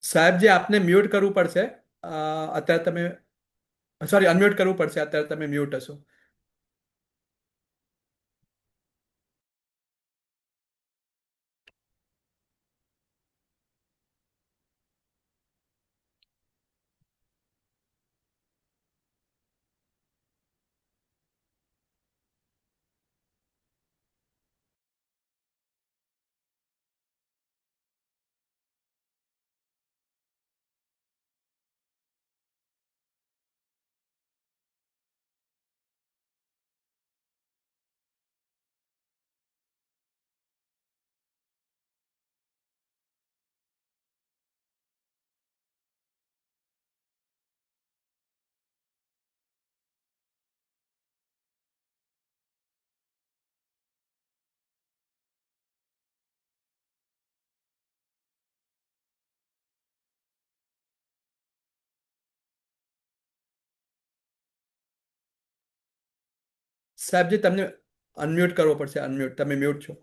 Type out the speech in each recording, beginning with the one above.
સાહેબજી, આપને મ્યુટ કરવું પડશે. અત્યારે તમે, સોરી, અનમ્યુટ કરવું પડશે. અત્યારે તમે મ્યુટ હશો. સાહેબજી, તમને અનમ્યુટ કરવો પડશે. અનમ્યુટ, તમે મ્યુટ છો.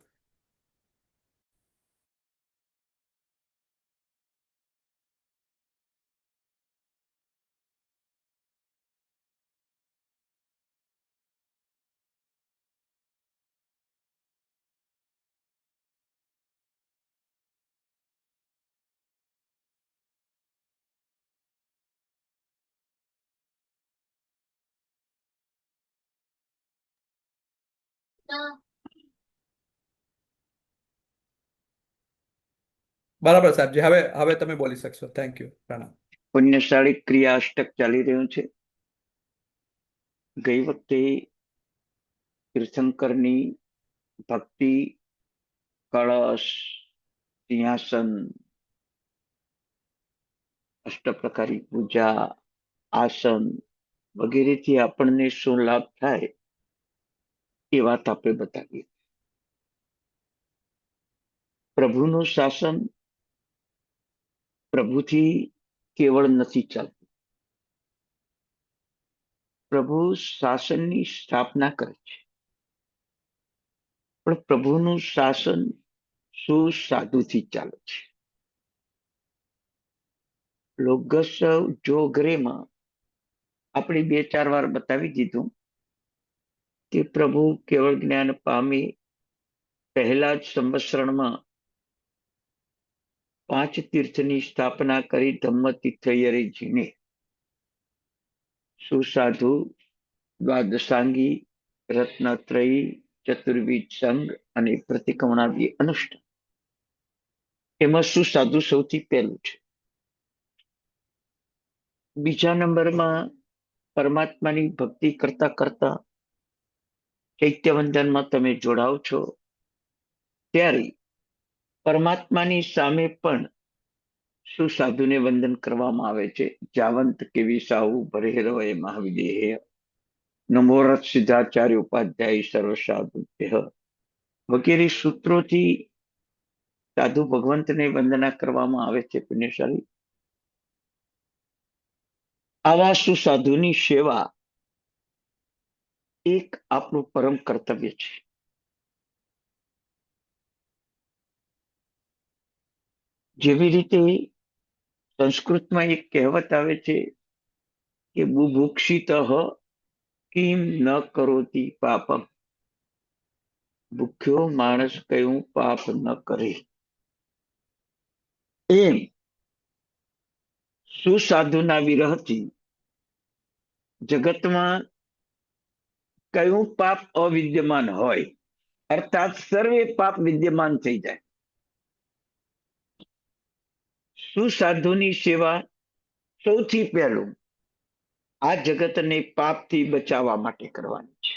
બરાબર સાહેબજી, હવે તમે બોલી શકશો. Thank you. પ્રણામ. પુણ્યશાળી ક્રિયા અષ્ટક ચાલી રહ્યું છે. ગઈ વખતે તીર્થંકરની ભક્તિ, કળશ, સિંહાસન, અષ્ટપ્રકારી પૂજા, આસન વગેરેથી આપણને શું લાભ થાય એ વાત આપણે બતાવીએ. પ્રભુનું શાસન પ્રભુથી કેવળ નથી ચાલતું. પ્રભુ શાસનની સ્થાપના કરે છે, પણ પ્રભુનું શાસન સુસાધુથી ચાલે છે. લોગસ જોગરેમાં આપણે 2-4 વાર બતાવી દીધું કે પ્રભુ કેવળ જ્ઞાન પામી પહેલા જ સંવત્સરણમાં 5 તીર્થની સ્થાપના કરી ધમ્મ તીર્થયરીજીને સુસાધુ, દ્વાદશાંગી, રત્નત્રયી, ચતુર્વિધ સંઘ અને પ્રતિક્રમણાદિ અનુષ્ઠાન. એમાં સુસાધુ સૌથી પહેલું છે. બીજા નંબરમાં પરમાત્માની ભક્તિ કરતા કરતા ચૈત્યવંદનમાં તમે જોડાવ છો ત્યારે પરમાત્માની સામે પણ સુસાધુને વંદન કરવામાં આવે છે. જાવંત કેવી સાહુ ભરેરવ એ મહાવિદેહ નમોરથ સિદ્ધાચાર્ય ઉપાધ્યાય સર્વસાધુ વગેરે સૂત્રોથી સાધુ ભગવંતને વંદના કરવામાં આવે છે. પુણ્યશાળી આવા સુસાધુની સેવા એક આપણું પરમ કર્તવ્ય છે. જેવી રીતે સંસ્કૃતમાં એક કહેવત આવે છે કે બુભુક્ષિત કિમ ન કરોતિ પાપમ. ભૂખ્યો માણસ કયું પાપ ન કરે. એમ સુસાધુના વિરહથી જગતમાં કયું પાપ અવિદ્યમાન હોય, અર્થાત સર્વે પાપ વિદ્યમાન થઈ જાય. સુસાધુની સેવા સૌથી પહેલું આ જગતને પાપથી બચાવવા માટે કરવાની છે.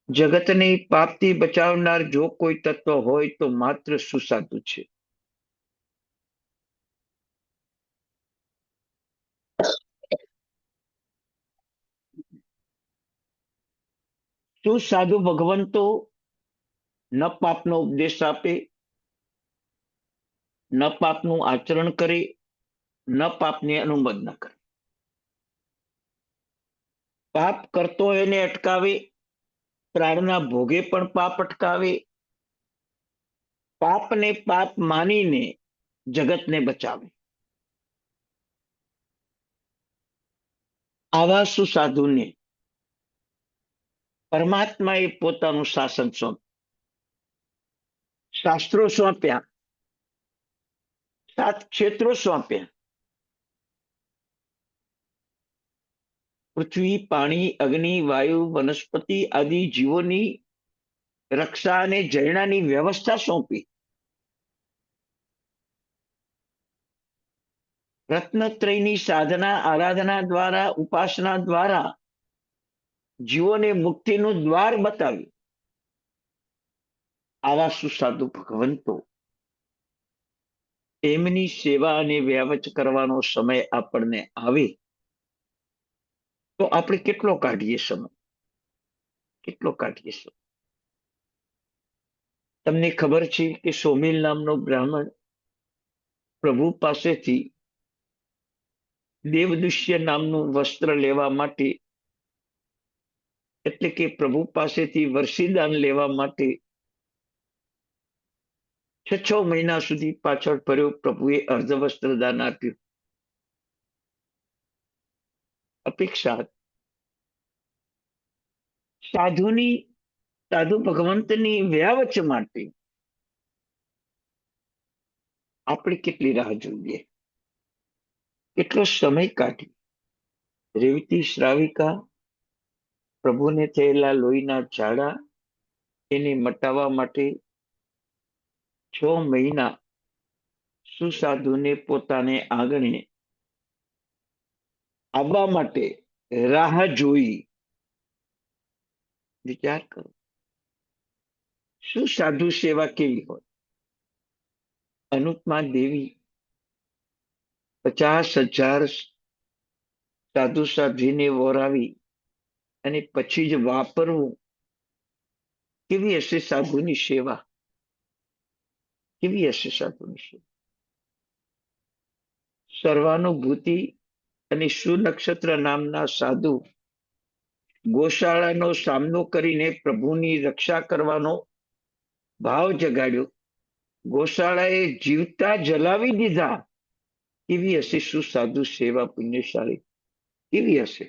જગતને પાપથી બચાવનાર જો કોઈ તત્વ હોય તો માત્ર સુસાધુ છે. સુસાધુ ભગવંતો ન પાપનો ઉપદેશ આપે, ન પાપનું આચરણ કરે, ન પાપની અનુમોદના કરે. પાપ કરતો એને અટકાવે, પ્રાણના ભોગે પણ પાપ અટકાવે, પાપને પાપ માનીને જગતને બચાવે. આવા સુસાધુને પરમાત્માએ પોતાનું શાસન શાસ્ત્રો સોંપ્યા, 7 ક્ષેત્રો સોંપ્યા. પૃથ્વી, પાણી, અગ્નિ, વાયુ, વનસ્પતિ આદિ જીવોની રક્ષા અને જૈણાની વ્યવસ્થા સોંપી. રત્નત્રયની સાધના આરાધના દ્વારા, ઉપાસના દ્વારા જીવોને મુક્તિનું દ્વાર બતાવ્યું. આવા સુસાધુ ભગવંતો, એમની સેવા અને વ્યાવચ કરવાનો સમય આપણને આવે તો આપણે કેટલો કાઢીએ સમય, કેટલો કાઢીએ સમય. તમને ખબર છે કે સોમિલ નામનો બ્રાહ્મણ પ્રભુ પાસેથી દેવદુષ્ય નામનું વસ્ત્ર લેવા માટે, એટલે કે પ્રભુ પાસેથી વર્ષીદાન લેવા માટે 6 મહિના સુધી પાછળ ફર્યો. પ્રભુએ અર્ધવસ્ત્ર દાન આપ્યું. અપેક્ષા સાધુ ભગવંતની વ્યાવચ માટે આપણે કેટલી રાહ જોઈએ, કેટલો સમય કાઢી. રેવતી શ્રાવિકા પ્રભુને થયેલા લોહીના ઝાડા એને મટાવવા માટે 6 મહિના સુસાધુને પોતાને આંગણે આવવા માટે રાહ જોઈ. વિચાર કરો, શું સાધુ સેવા કેવી હોય. અનુપમા દેવી 50,000 સાધુ સાધ્વીને વોરાવી અને પછી જ વાપરવું. કેવી હશે સાધુની સેવા, કેવી હશે સાધુની સેવા. સર્વાનુભૂતિ અને સુનક્ષત્ર નામના સાધુ ગોશાળાનો સામનો કરીને પ્રભુની રક્ષા કરવાનો ભાવ જગાડ્યો. ગોશાળાએ જીવતા જલાવી દીધા. કેવી હશે સુસાધુ સેવા, પુણ્યશાળી કેવી હશે.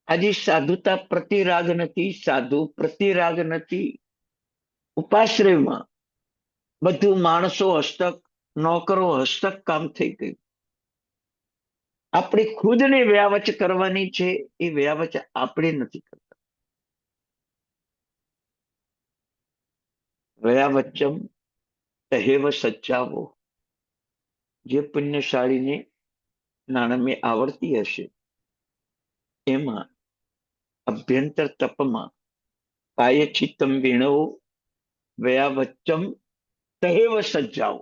આજે સાધુતા પ્રતિરાગ નથી, સાધુ પ્રતિરાગ નથી. ઉપાશ્રયમાં બધું માણસો હસ્તક, નોકરો હસ્તક કામ થઈ ગયું. આપણે ખુદને વ્યાવચ કરવાની છે, એ વ્યાવચ આપણે નથી કરતા. વ્યાવચમ તહેવ સચ્ચાવો. જે પુણ્યશાળીને નાણમે આવડતી હશે એમાં અભ્યંતર તપમાં કાયચિત્તમ વિણવો વ્યાવચ્ચમ તહેવ સજ્જાઓ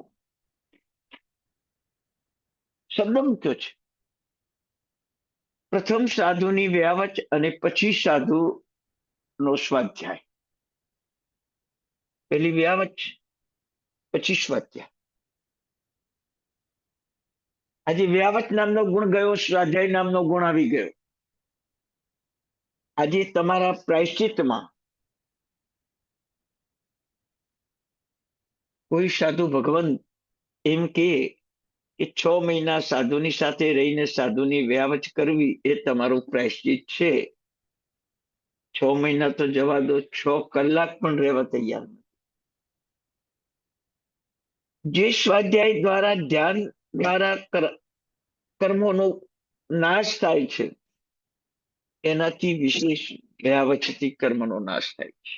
શબ્દ મૂક્યો છે. પ્રથમ સાધુની વ્યાવચ અને પછી સાધુ નો સ્વાધ્યાય. પેલી વ્યાવચ, પછી સ્વાધ્યાય. આજે વ્યાવચ નામનો ગુણ ગયો, સ્વાધ્યાય નામનો ગુણ આવી ગયો. આજે તમારા પ્રાયશ્ચિતમાં કોઈ સાધુ ભગવાન એમ કે 6 મહિના સાધુની સાથે રહીને સાધુની વ્યાવચ કરવી એ તમારું પ્રાયશ્ચિત છે. 6 મહિના તો જવા દો, 6 કલાક પણ રહેવા તૈયાર નથી. જે સ્વાધ્યાય દ્વારા, ધ્યાન દ્વારા કર્મોનો નાશ થાય છે, એનાથી વિશેષ વ્યાવચથી કર્મનો નાશ થાય છે.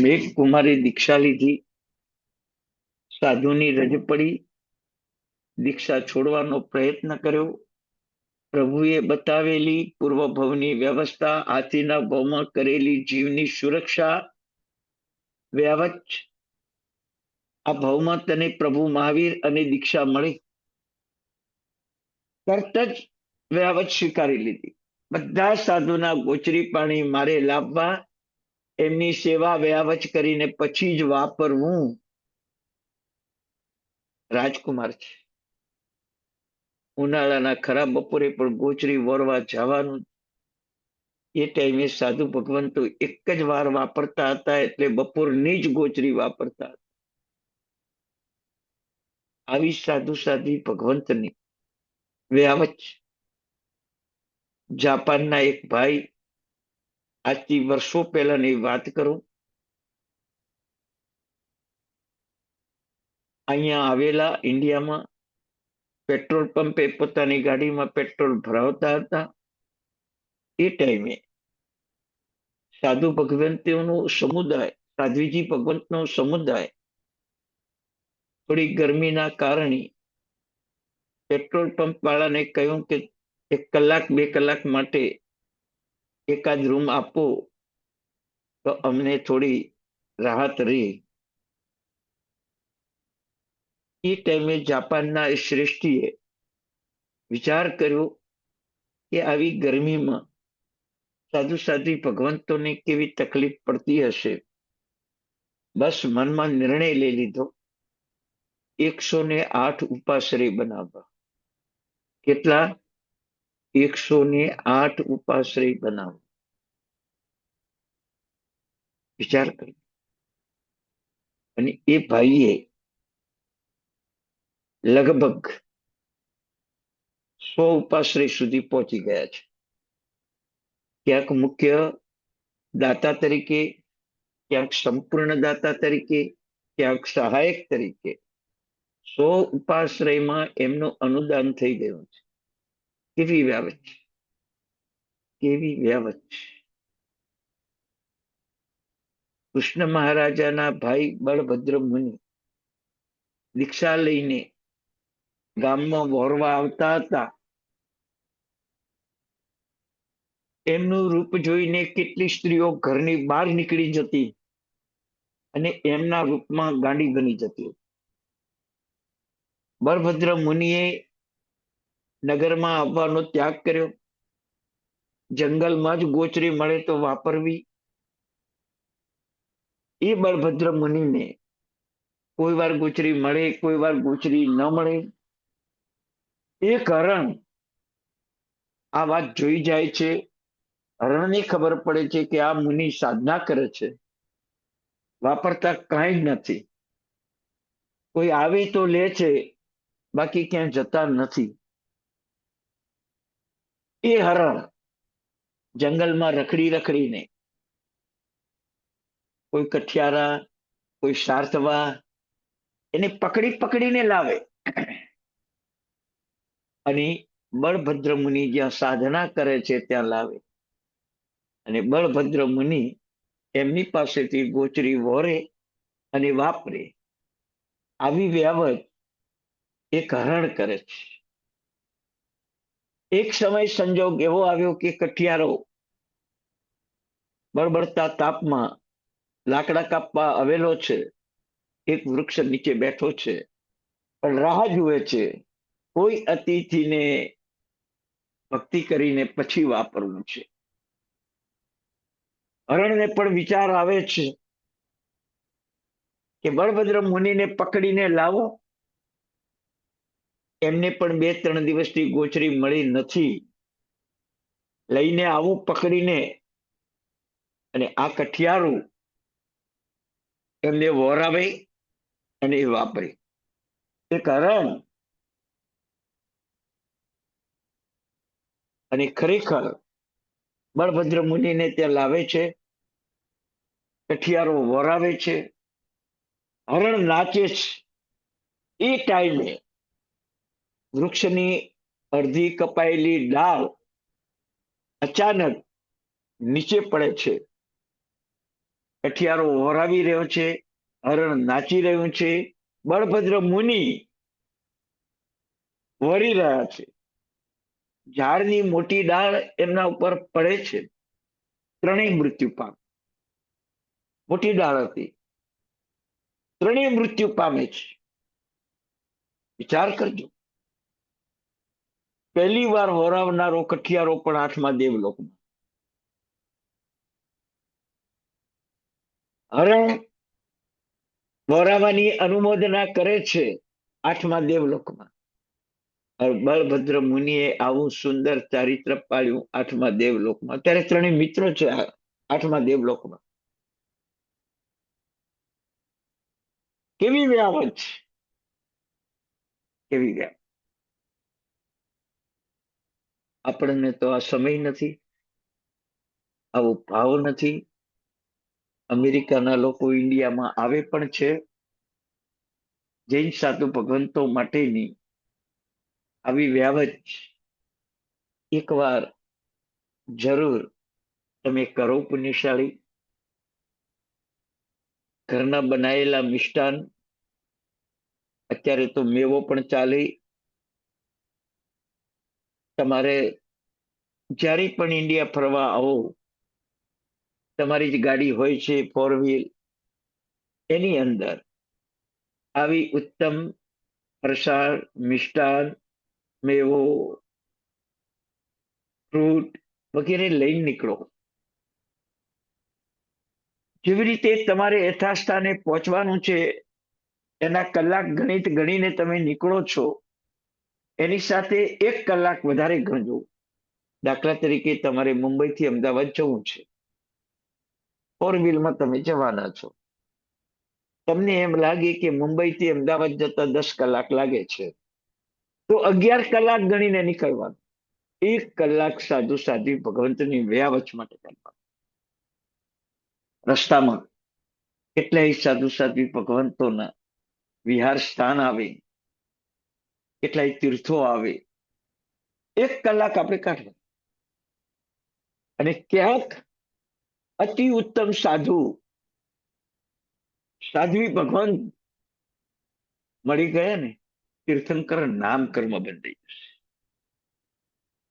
મેઘ કુમારી દીક્ષા લીધી, સાધુની રજ પડી, દીક્ષા છોડવાનો પ્રયત્ન કર્યો. પ્રભુએ બતાવેલી પૂર્વ ભવની વ્યવસ્થા, હાથીના ભાવમાં કરેલી જીવની સુરક્ષા, વ્યાવચ. આ ભાવમાં તને પ્રભુ મહાવીર અને દીક્ષા મળી. તરત જ વ્યાવચ સ્વીકારી લીધી. બધા સાધુના ગોચરી પાણી મારે લાવવા, એમની સેવા વ્યાવચ કરીને પછી જ વાપરવું. રાજકુમાર છે, ઉનાળાના ખરાબ બપોરે પણ ગોચરી વોરવા જવાનું. એ ટાઈમે સાધુ ભગવંતો એક જ વાર વાપરતા હતા, એટલે બપોરની જ ગોચરી વાપરતા હતા. આવી સાધુ સાધી ભગવંતની વ્યાવચ જાપાનના એક ભાઈ, આજથી વર્ષો પહેલાની વાત કરું, અહીંયા આવેલા ઇન્ડિયામાં પેટ્રોલ પંપે પોતાની ગાડીમાં પેટ્રોલ ભરાવતા હતા. એ ટાઈમે સાધુ ભગવંતોનો સમુદાય, સાધ્વીજી ભગવંતનો સમુદાય થોડી ગરમીના કારણે પેટ્રોલ પંપ વાળાને કહ્યું કે 1 કલાક 2 કલાક માટે એકાદ રૂમ આપો તો અમને થોડી રાહત રહે. એ ટાઈમે જાપાનના એ શ્રેષ્ઠીએ વિચાર કર્યો કે આવી ગરમીમાં સાધુ સાધી ભગવંતોને કેવી તકલીફ પડતી હશે. બસ મનમાં નિર્ણય લઈ લીધો, 108 ઉપાશ્રય બનાવવા. કેટલા? 108 ઉપાશ્રય બનાવવા. વિચાર કર્યો. અને એ ભાઈએ લગભગ 100 ઉપાશ્રય સુધી પહોંચી ગયા છે. ક્યાંક મુખ્ય દાતા તરીકે, ક્યાંક સંપૂર્ણ દાતા તરીકે, ક્યાંક સહાયક તરીકે 100 ઉપાશ્રયમાં એમનું અનુદાન થઈ ગયું છે. કેવી વ્યાવચ, કેવી વ્યાવચ. કૃષ્ણ મહારાજાના ભાઈ બળભદ્ર મુનિ દીક્ષા લઈને ગામમાં વોરવા આવતા હતા. એમનું રૂપ જોઈને કેટલી સ્ત્રીઓ ઘરની બહાર નીકળી જતી અને એમના રૂપમાં ગાંડી બની જતી. બળભદ્ર મુનિએ નગરમાં આવવાનો ત્યાગ કર્યો. જંગલમાં જ ગોચરી મળે તો વાપરવી. એ બળભદ્ર મુનિને કોઈ વાર ગોચરી મળે, કોઈ વાર ગોચરી ન મળે. એક હરણ આ વાત જોઈ જાય છે. હરણને ખબર પડે છે કે આ મુનિ સાધના કરે છે, વાપરતા કાંઈ જ નથી. કોઈ આવે તો લે છે, બાકી ક્યાં જતા નથી. એ હરણ જંગલમાં રખડી રખડીને કોઈ કઠિયારા, કોઈ સાર્થવા એને પકડી પકડીને લાવે. અને બળભદ્ર મુનિ જ્યાં સાધના કરે છે ત્યાં લાવે. અને બળભદ્ર મુનિ એમની પાસેથી ગોચરી વોરે અને વાપરે. આવી વ્યાવત એક હરણ કરે છે. એક સમય સંજોગ એવો આવ્યો કે કઠિયારો બળબડતા તાપમાં લાકડા કાપવા આવેલો છે. એક વૃક્ષ નીચે બેઠો છે, પણ રાહ જુએ છે કોઈ અતિથિને ભક્તિ કરીને પછી વાપરવું છે. હરણને પણ વિચાર આવે છે કે બળભદ્ર મુનિને પકડીને લાવો. એમને પણ 2-3 દિવસથી ગોચરી મળી નથી. લઈને આવું પકડીને, અને આ કઠિયારું એમને વોરાવે અને એ વાપરે. એક હરણ અને ખરેખર બળભદ્ર મુનિને ત્યાં લાવે છે, કઠિયારો વોરાવે છે, હરણ નાચે છે. એ ટાઈમે વૃક્ષની અડધી કપાયેલી ડાળ અચાનક નીચે પડે છે. કઠિયારો વોરાવી રહ્યો છે, હરણ નાચી રહ્યું છે, બળભદ્ર મુનિ વળી રહ્યા છે. ઝાડની મોટી ડાળ એમના ઉપર પડે છે. ત્રણેય મૃત્યુ પામે. મોટી ડાળ હતી, ત્રણેય મૃત્યુ પામે છે. વિચાર કરજો, પહેલી વાર વોરાવનારો કઠિયારો પણ 8મા દેવલોકમાં. હરણ વોરાવાની અનુમોદના કરે છે 8મા દેવલોકમાં. બળભદ્ર મુનિએ આવું સુંદર ચારિત્ર પાળ્યું આઠમા દેવલોકમાં. અત્યારે ત્રણેય મિત્રો છે આઠમા દેવલોકમાં. કેવી વ્યાવત છે, કેવી વ્યાવત. આપણને તો આ સમય નથી, આવો ભાવ નથી. અમેરિકાના લોકો ઇન્ડિયામાં આવે પણ છે. જૈન સાધુ ભગવંતો માટેની આવી વ્યાવત એકવાર જરૂર તમે કરો પુણ્યશાળી. ઘરના બનાયેલા મિષ્ટાન, અત્યારે તો મેવો પણ ચાલે. તમારે જ્યારે પણ ઇન્ડિયા ફરવા આવો, તમારી જ ગાડી હોય છે 4 વ્હીલ, એની અંદર આવી ઉત્તમ પ્રસાદ, મિષ્ટાન, મેવો, ફ્રૂટ વગેરે લઈને નીકળો. જેવી રીતે તમારે યથાસ્થાને પહોંચવાનું છે, એના કલાક ગણિત ગણીને તમે નીકળો છો, એની સાથે 1 કલાક વધારે ગણજો. દાખલા તરીકે તમારે મુંબઈથી અમદાવાદ જવું છે, 4 વ્હીલમાં તમે જવાના છો. તમને એમ લાગે કે મુંબઈથી અમદાવાદ જતા 10 કલાક લાગે છે, તો 11 કલાક ગણીને નીકળવાનું. 1 કલાક સાધુ સાધી ભગવંતની વ્યાવચ માટે કાઢવાનું. રસ્તામાં કેટલાય સાધુ સાધ્વી ભગવંતોના વિહાર સ્થાન આવે, કેટલાય તીર્થો આવે. 1 કલાક આપણે કાઢવું. અને ક્યાંક અતિ ઉત્તમ સાધુ સાધ્વી ભગવાન મળી ગયા ને, તીર્થંકર નામ કર્મ બંધાઈ જશે.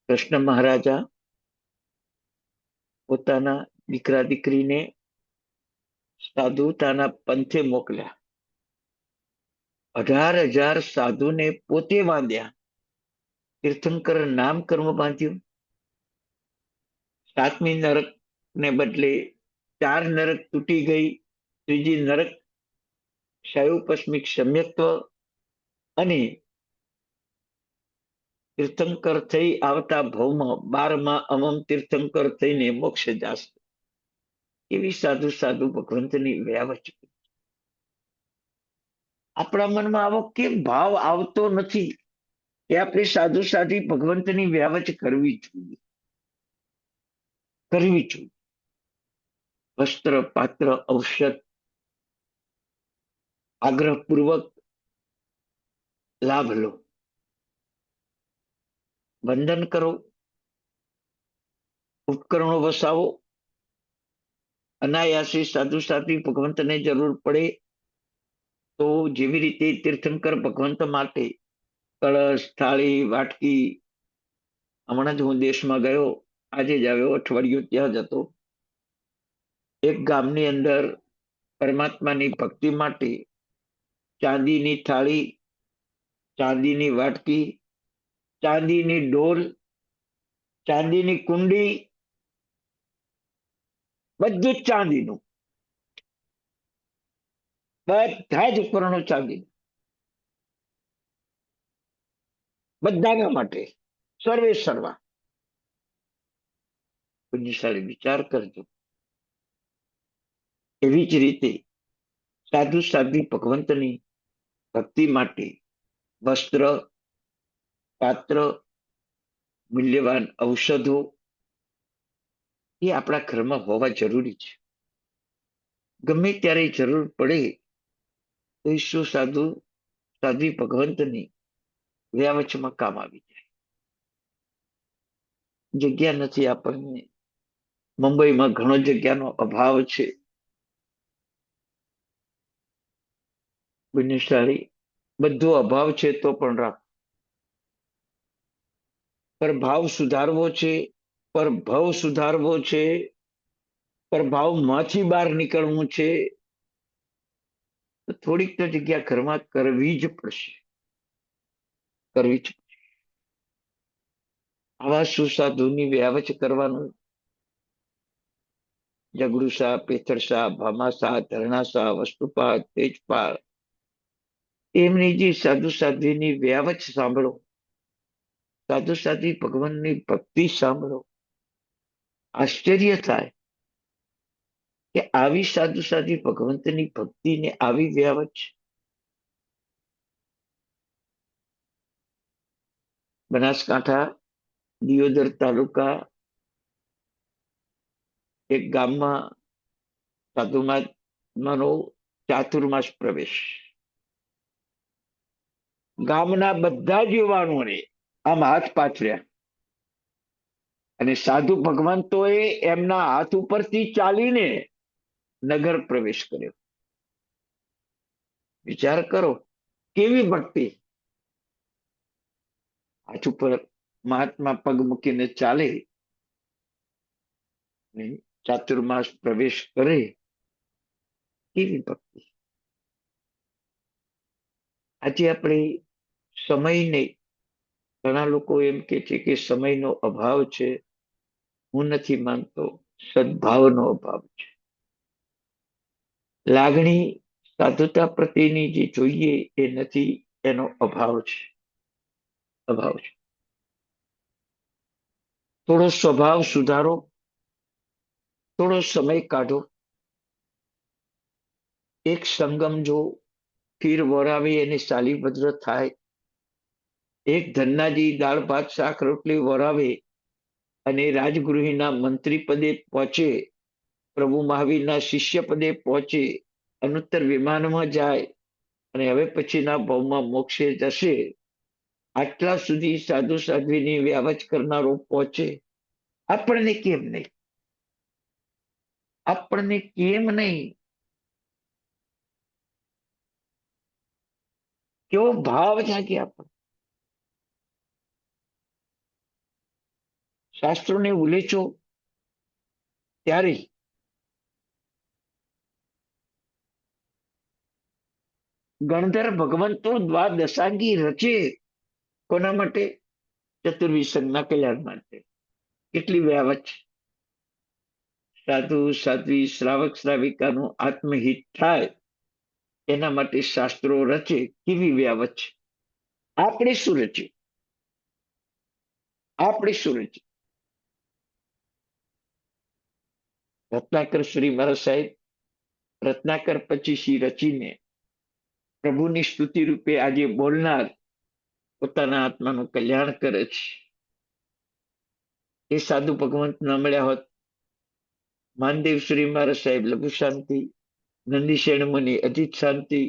કૃષ્ણ મહારાજા પોતાના દીકરા દીકરીને સાધુતાના પંથે મોકલ્યા. 18,000 સાધુને પોતે બાંધ્યા. તીર્થંકર નામ કર્મ બાંધ્યું. 7મી નરક ને બદલે 4 નરક તૂટી ગઈ. 3જી નરક શૈવપસ્મિક સમ્યક્ત્વ અને તીર્થંકર થઈ આવતા ભવમાં 12મા અમમ તીર્થંકર થઈને મોક્ષ જાશે. એવી સાધુ સાધુ ભગવંતની વ્યાવચ. આપણા મનમાં આવો કેમ ભાવ આવતો નથી કે આપણે સાધુ સાધી ભગવંતની વ્યાવચ કરવી જોઈએ? કરવી જોઈએ. વસ્ત્ર, પાત્ર, ઔષધ આગ્રહપૂર્વક લાભ લો. વંદન કરો, ઉપકરણો વસાવો. અનાયાસી સાધુ સાધી ભગવંતને જરૂર પડે તો જેવી રીતે તીર્થંકર ભગવંત માટે કળશ, થાળી, વાટકી. હમણાં જ હું દેશમાં ગયો, આજે જ આવ્યો, અઠવાડિયું ત્યાં જ હતો. એક ગામની અંદર પરમાત્માની ભક્તિ માટે ચાંદીની થાળી, ચાંદીની વાટકી, ચાંદીની ડોલ, ચાંદીની કુંડી, બધું જ ચાંદીનું. બધા જ ઉપકરણો ચાંદી, બધાના માટે સર્વે સર્વા. પુણ્યશાળી વિચાર કરજો. એવી જ રીતે સાધુ સાધ્વી ભગવંતની ભક્તિ માટે વસ્ત્ર, પાત્ર, મૂલ્યવાન ઔષધો એ આપણા ઘરમાં હોવા જરૂરી છે. ગમે ત્યારે જરૂર પડે તો ઈશ્વર સાધુ સાધ્વી ભગવંતની વ્યાવચમાં કામ આવી જાય. જગ્યા નથી આપણને. મુંબઈમાં ઘણો જગ્યાનો અભાવ છે. પુણ્યશાળી બધો અભાવ છે તો પણ રાખ. પર ભાવ સુધારવો છે, પર ભાવ સુધારવો છે, પર ભાવમાંથી બહાર નીકળવું છે, તો થોડીક તો જગ્યા ઘરમાં કરવી જ પડશે. કરવી જ. આવા સુસાધુની વ્યાવચ કરવાનું. જગડુશા, પેથરશા, ભામાશા, ધરણાશા, વસ્તુપાલ, તેજપાલ, એમની જે સાધુ સાધ્વીની વ્યાવચ સાંભળો. સાધુ સાધ્વી ભગવાનની ભક્તિ સાંભળો, આશ્ચર્ય થાય કે આવી સાધુ સાધ્વી ભગવંતની ભક્તિને આવી વ્યાવત છે. બનાસકાંઠા દિયોદર તાલુકા એક ગામમાં સાધુમાનો ચાતુર્માસ પ્રવેશ. ગામના બધા જ યુવાનોને આમ હાથ પાથર્યા અને સાધુ ભગવંતોએ એમના હાથ ઉપરથી ચાલીને નગર પ્રવેશ કર્યો. વિચાર કરો કેવી ભક્તિ. હાથ ઉપર મહાત્મા પગ મૂકીને ચાલે, ચાતુર્માસ પ્રવેશ કરે, કેવી ભક્તિ. આજે આપણે સમયને, ઘણા લોકો એમ કે છે કે સમયનો અભાવ છે. હું નથી માનતો, સદભાવનો અભાવ છે. લાગણી સાધુતા પ્રત્યેની જે જોઈએ એ નથી, એનો અભાવ છે. અભાવ છે. થોડો સ્વભાવ સુધારો, થોડો સમય કાઢો, એક સંગમ જો ખીર વરાવી અને શાલીભદ્ર થાય, એક ધન્નાજી દાળ ભાત શાક રોટલી વરાવે અને રાજગૃહીના મંત્રી પદે પહોંચે, પ્રભુ મહાવીરના શિષ્ય પદે પહોંચે, અનુત્તર વિમાનમાં જાય અને હવે પછીના ભાવમાં મોક્ષે જશે. આટલા સુધી સાધુ સાધ્વીની વ્યાવચ કરનારો પહોંચે, આપણને કેમ નહીં? આપણને કેમ નહીં? કેવો ભાવ જાગે આપણે. શાસ્ત્રોને ઉલેચો ત્યારે ગણધર ભગવંતો દ્વાદશાંગી રચે. કોના માટે? ચતુર્વિધ સંઘના કલ્યાણ માટે. કેટલી વ્યાવચ. સાધુ સાધ્વી શ્રાવક શ્રાવિકાનું આત્મહિત થાય એના માટે શાસ્ત્રો રચે. કેવી વ્યાવચ. આપણે શું રચ્યું? આપણે શું રચ્યું? રત્નાકર શ્રી મહારાજ સાહેબ રત્નાકર પચીસી રચીને પ્રભુની સ્તુતિ રૂપે આજે બોલનાર પોતાના આત્માનું કલ્યાણ કરે છે. એ સાધુ ભગવંત ન મળ્યા હોત, માનદેવ શ્રી મહારાજ સાહેબ લઘુ શાંતિ, નંદીશેણ મુનિ અજીત શાંતિ,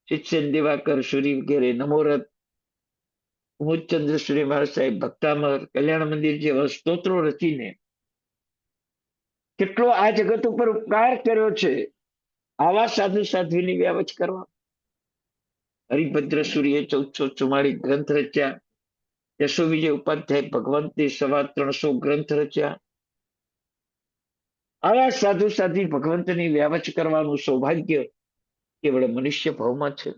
શિક્ષણ દિવાકર શ્રી વગેરે નમોરત, કુમુદચંદ્ર શ્રી મહારાજ સાહેબ ભક્તામર, કલ્યાણ મંદિર જેવા સ્તોત્રો રચીને કેટલો આ જગત ઉપર ઉપકાર કર્યો છે. આવા સાધુ સાધ્વીની વ્યાવચ કરવા. હરિભદ્ર સૂર્ય 1444 ગ્રંથ રચ્યા. યશો વિજય ઉપાધ્યાય ભગવંતે 350 ગ્રંથ રચ્યા. આવા સાધુ સાધ્વી ભગવંતની વ્યાવચ કરવાનું સૌભાગ્ય કેવળ મનુષ્ય ભાવમાં છે.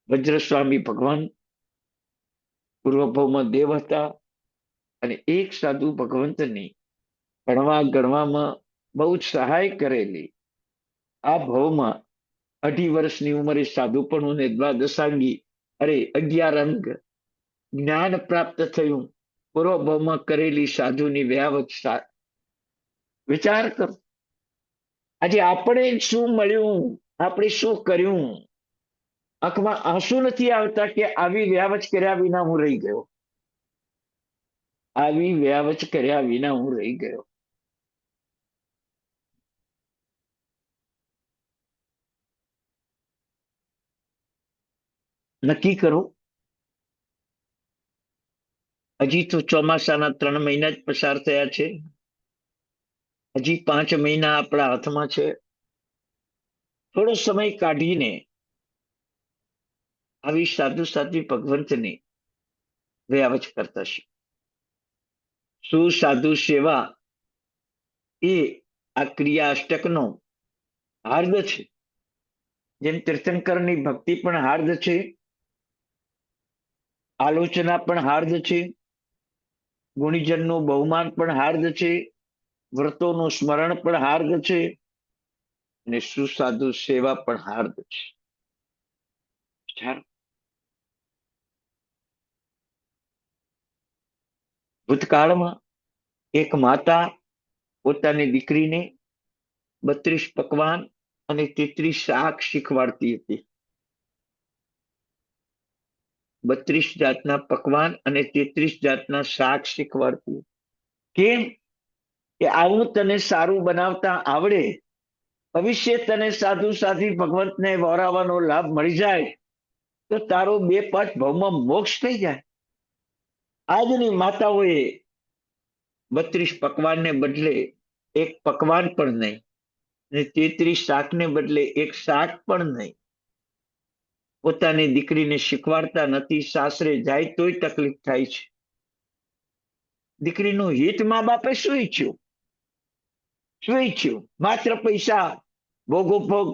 વજ્રસ્વામી ભગવાન પૂર્વ ભાવમાં દેવ હતા અને એક સાધુ ભગવંતની ભણવા ગણવામાં બહુ જ સહાય કરેલી. આ ભાવમાં 18 વર્ષની ઉંમરે સાધુપણું ને દ્વાદશાંગી, અરે 11 અંગ જ્ઞાન પ્રાપ્ત થયું. પૂર્વ ભાવમાં કરેલી સાધુની વ્યાવચ. વિચાર કરો આજે આપણે શું મળ્યું, આપણે શું કર્યું. આંખમાં આંસુ નથી આવતા કે આવી વ્યાવચ કર્યા વિના હું રહી ગયો. આવી વ્યાવચ કર્યા વિના હું રહી ગયો. નક્કી કરો. હજી તો ચોમાસાના 3 મહિના જ પસાર થયા છે. હજી 5 મહિના આપણા હાથમાં છે. થોડો સમય કાઢીને આવી સાધુ સાધ્વી ભગવંતની વ્યાવચ કરતા છે. શું સાધુ સેવા એ આ ક્રિયા અષ્ટકનો હાર્દ છે. જેમ તીર્થંકરની ભક્તિ પણ હાર્દ છે, આલોચના પણ હાર્દ છે, ગુણીજનનું બહુમાન પણ હાર્દ છે, વ્રતોનું સ્મરણ પણ હાર્દ છે અને સુસાધુ સેવા પણ હાર્દ છે. ભૂતકાળમાં એક માતા પોતાની દીકરીને 32 પકવાન અને 33 શાક શીખવાડતી હતી. 32 જાતના પકવાન અને 33 જાતના શાક શીખવાડતી. કેમ? કે આવું તને સારું બનાવતા આવડે, ભવિષ્ય તને સાધુ સાધી ભગવંતને વહોરાવાનો લાભ મળી જાય તો તારો 2 ભાવમાં મોક્ષ થઈ જાય. આજની માતાઓએ 32 પકવાનને બદલે એક પકવાન પણ નહીં, ને 33 શાકને બદલે એક શાક પણ નહીં. પોતાની દીકરીને શીખવાડતા નથી. સાસરે જાય તોય તકલીફ થાય છે. દીકરીનું હિત મા બાપે શું ઈચ્છ્યું? શું ઈચ્છ્યું? માત્ર પૈસા, ભોગો ભોગ,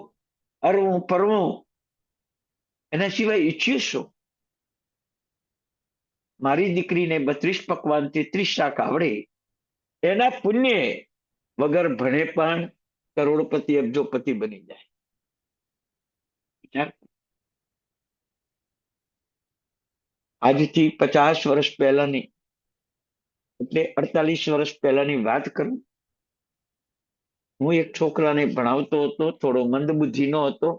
હરવું ફરવું, એના સિવાય ઈચ્છ્યું શું? મારી દીકરીને 32 પકવાન 33 શાક આવડે, એના પુણ્ય વગર ભણે પણ કરોડપતિ અબજોપતિ બની જાય. આજથી 50 વર્ષ પહેલાની, એટલે 48 વર્ષ પહેલાની વાત કરું. હું એક છોકરાને ભણાવતો હતો, થોડો મંદબુદ્ધિનો હતો.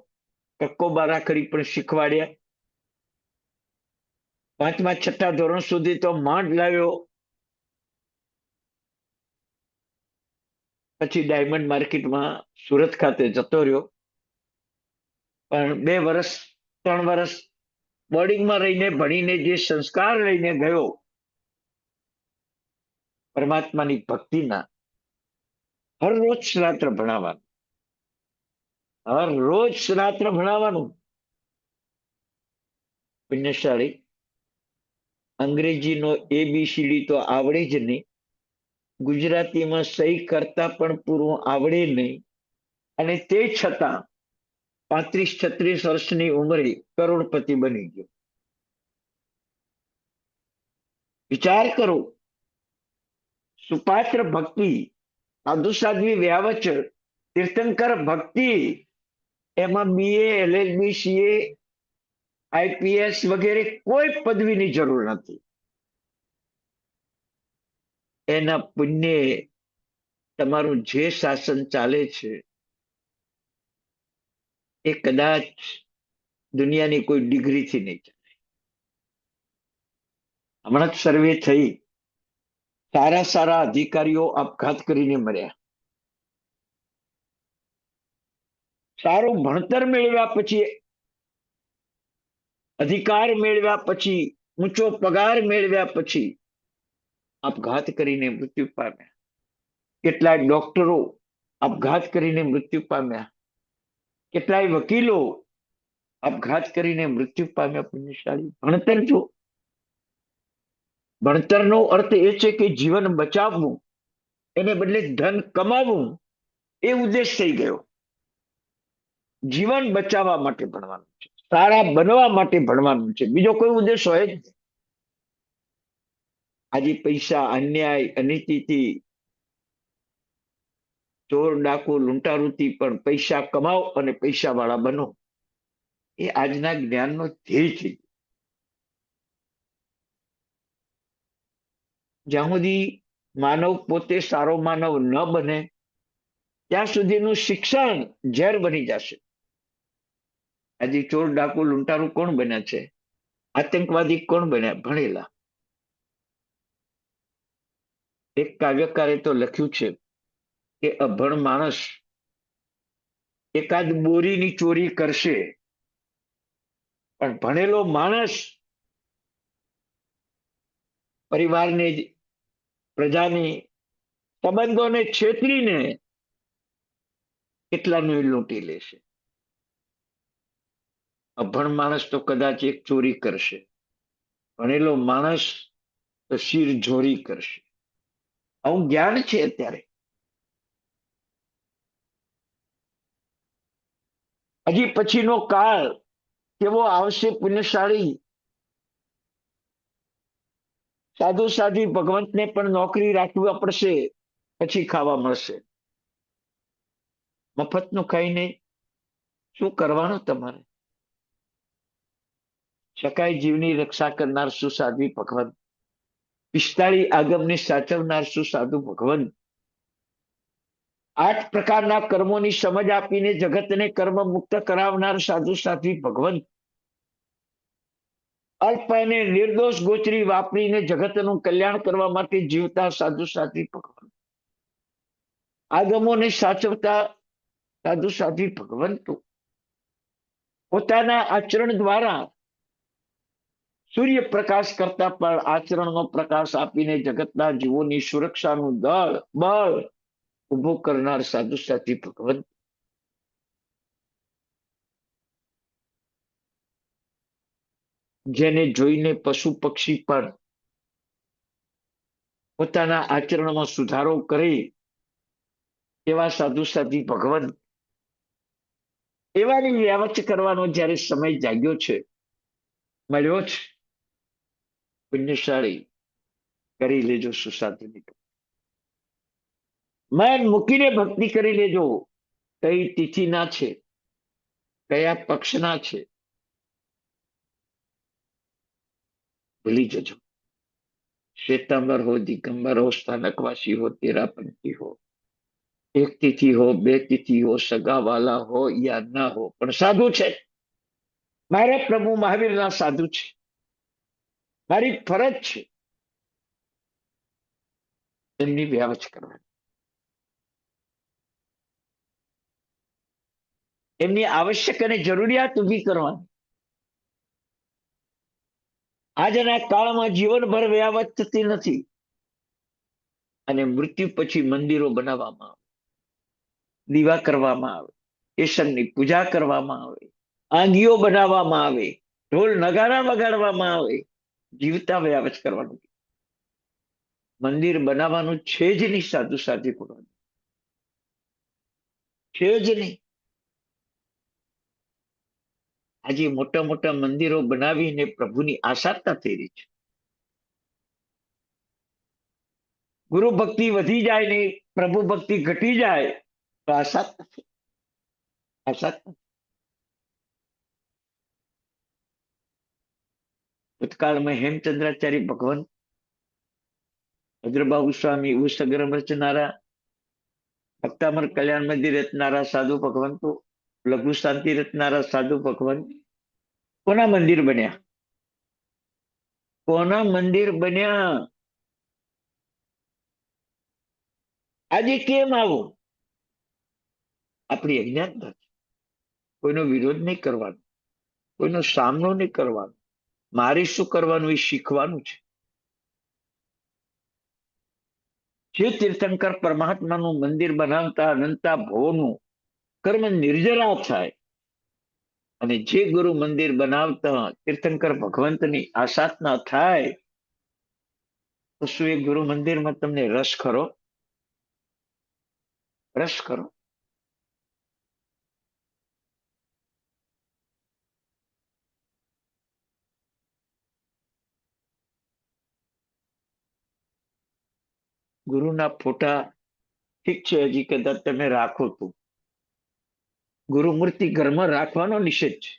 કક્કો બારાખડી પણ શીખવાડ્યા. 5મા 6ઠા ધોરણ સુધી તો માંડ લાવ્યો. પછી ડાયમંડ માર્કેટમાં સુરત ખાતે જતો રહ્યો. પણ 2 વર્ષ 3 વર્ષ બોર્ડિંગમાં રહીને ભણીને જે સંસ્કાર લઈને ગયો પરમાત્માની ભક્તિના, હર રોજ રાત્ર ભણાવવાનું, હર રોજ રાત્ર ભણાવવાનું. પુણ્યશાળી અંગ્રેજીનો ABCD તો આવડે જ નહીં, ગુજરાતીમાં સહી કરતા પણ પૂરું આવડે નહીં, અને તે છતાં 35-36 વર્ષની ઉંમરે કરોડપતિ બની ગયો. વિચાર કરો. સુપાત્ર ભક્તિ, સાધુ સાધ્વી વ્યાવચર, તીર્થંકર ભક્તિ, એમાં BA LLB CA IPS વગેરે કોઈ પદવીની જરૂર નથી. એના પુણ્ય તમારું જે શાસન ચાલે છે એ કદાચ દુનિયાની કોઈ ડિગ્રીથી નહીં ચાલે. હમણાં જ સર્વે થઈ, સારા સારા અધિકારીઓ આપઘાત કરીને મર્યા. સારું ભણતર મેળવ્યા પછી, અધિકાર મેળવ્યા પછી, ઊંચો પગાર મેળવ્યા પછી આપઘાત કરીને મૃત્યુ પામ્યા. કેટલાય ડોક્ટરો આપઘાત કરીને મૃત્યુ પામ્યા. કેટલાય વકીલો આપઘાત કરીને મૃત્યુ પામ્યા. પુણ્યશાળી ભણતર જો, ભણતરનો અર્થ એ છે કે જીવન બચાવવું, એને બદલે ધન કમાવવું, એ ઉદ્દેશ થઈ ગયો. જીવન બચાવવા માટે ભણવાનું છે, સારા બનવા માટે ભણવાનું છે, બીજો કોઈ ઉદ્દેશ હોય જ નહીં. આજે પૈસા, અન્યાય, અનીતિથી, ચોર ડાકુ લૂંટારૂથી પણ પૈસા કમાઓ અને પૈસા વાળા બનો, એ આજના જ્ઞાનનો ધ્યેય છે. જ્યાં સુધી માનવ પોતે સારો માનવ ન બને ત્યાં સુધીનું શિક્ષણ ઝેર બની જશે. આજે ચોર ડાકુ લૂંટારૂ કોણ બન્યા છે? આતંકવાદી કોણ બન્યા? ભણેલા. એક કાવ્યકારે તો લખ્યું છે કે અભણ માણસ એકાદ બોરીની ચોરી કરશે, પણ ભણેલો માણસ પરિવારને, પ્રજાની, સંબંધોને છેતરીને કેટલાનું લૂંટી લેશે. અભણ માણસ તો કદાચ એક ચોરી કરશે, ભણેલો માણસ તો શિર જોરી કરશે. આવું જ્ઞાન છે અત્યારે. હજી પછીનો કાળ કેવો આવશે? પુણ્યશાળી સાધુ સાધી ભગવંતને પણ નોકરી રાખવી પડશે, પછી ખાવા મળશે. મફતનું ખાઈને શું કરવાનું તમારે? શકાય જીવની રક્ષા કરનાર સુસાધ્વી ભગવંત 45 આગમને સાચવનાર શું સાધુ ભગવંત. 8 પ્રકારના કર્મોની સમજ આપીને જગતને કર્મ મુક્ત કરાવનાર સાધુ સાધ્વી ભગવંત. અલ્પ અને નિર્દોષ ગોચરી વાપરીને જગતનું કલ્યાણ કરવા માટે જીવતા સાધુ સાધ્વી ભગવંત. આગમોને સાચવતા સાધુ સાધ્વી ભગવંતો પોતાના આચરણ દ્વારા સૂર્યપ્રકાશ કરતા પણ આચરણનો પ્રકાશ આપીને જગતના જીવોની સુરક્ષાનું બળ ઉભું કરનાર સાધુ સાધ્વી ભગવંત. જેને જોઈને પશુ પક્ષી પણ પોતાના આચરણમાં સુધારો કરે એવા સાધુ સાધ્વી ભગવંત. એવાની વ્યાવચ કરવાનો જ્યારે સમય જાગ્યો છે, મળ્યો છે, પુણ્યશાળી કરી લેજો સુસાધુની. મન મૂકીને ભક્તિ કરી લેજો. કઈ તિથિના છે, કયા પક્ષના છે, ભૂલી જજો. શ્વેતાંબર હો, દિગંબર હો, સ્થાનકવાસી હો, તેરાપંથી હો, એક તિથિ હો, બે તિથિ હો, સગાવાલા હો યા ના હો, પણ સાધુ છે. મારે પ્રભુ મહાવીરના સાધુ છે, મારી ફરજ છે એમની વ્યાવચ કરવાની, એમની આવશ્યક અને જરૂરિયાત ઊભી કરવાની. આજના કાળમાં જીવનભર વ્યાવચ થતી નથી અને મૃત્યુ પછી મંદિરો બનાવવામાં આવે, દીવા કરવામાં આવે, કેશનની પૂજા કરવામાં આવે, આંગીઓ બનાવવામાં આવે, ઢોલ નગારા વગાડવામાં આવે. જીવતા વ્યાવચ કરવાનું. મંદિર બનાવવાનું છે જ નહીં સાધુ સાધ્વી ભગવંત, છે જ નહીં. આજે મોટા મોટા મંદિરો બનાવીને પ્રભુની આસાધના થઈ રહી છે. ગુરુ ભક્તિ વધી જાય ને પ્રભુ ભક્તિ ઘટી જાય તો આસાધના છે. આસાધના. ભૂતકાળમાં હેમચંદ્રાચાર્ય ભગવંત, ભદ્રબાહુ સ્વામી ઉસગ્રમ રચનારા, ભક્તામર કલ્યાણ મંદિર રચનારા સાધુ ભગવંતો, લઘુ શાંતિ રચનારા સાધુ ભગવંત કોના મંદિર બન્યા? કોના મંદિર બન્યા? આજે કેમ આવું? આપણી અજ્ઞાનતા છે. કોઈનો વિરોધ નહીં કરવાનો, કોઈનો સામનો નહીં કરવાનો. મારે શું કરવાનું એ શીખવાનું છે. જે તીર્થંકર પરમાત્માનું મંદિર બનાવતા અનંતા ભવોનું કર્મ નિર્જરા થાય અને જે ગુરુ મંદિર બનાવતા તીર્થંકર ભગવંતની આસાધના થાય તો શું એ ગુરુ મંદિરમાં તમને રસ ખરો? રસ ખરો? ગુરુના ફોટા ઠીક છે, હજી કદાચ તમે રાખો તો ગુરુ મૂર્તિ ઘરમાં રાખવાનો નિષેધ છે.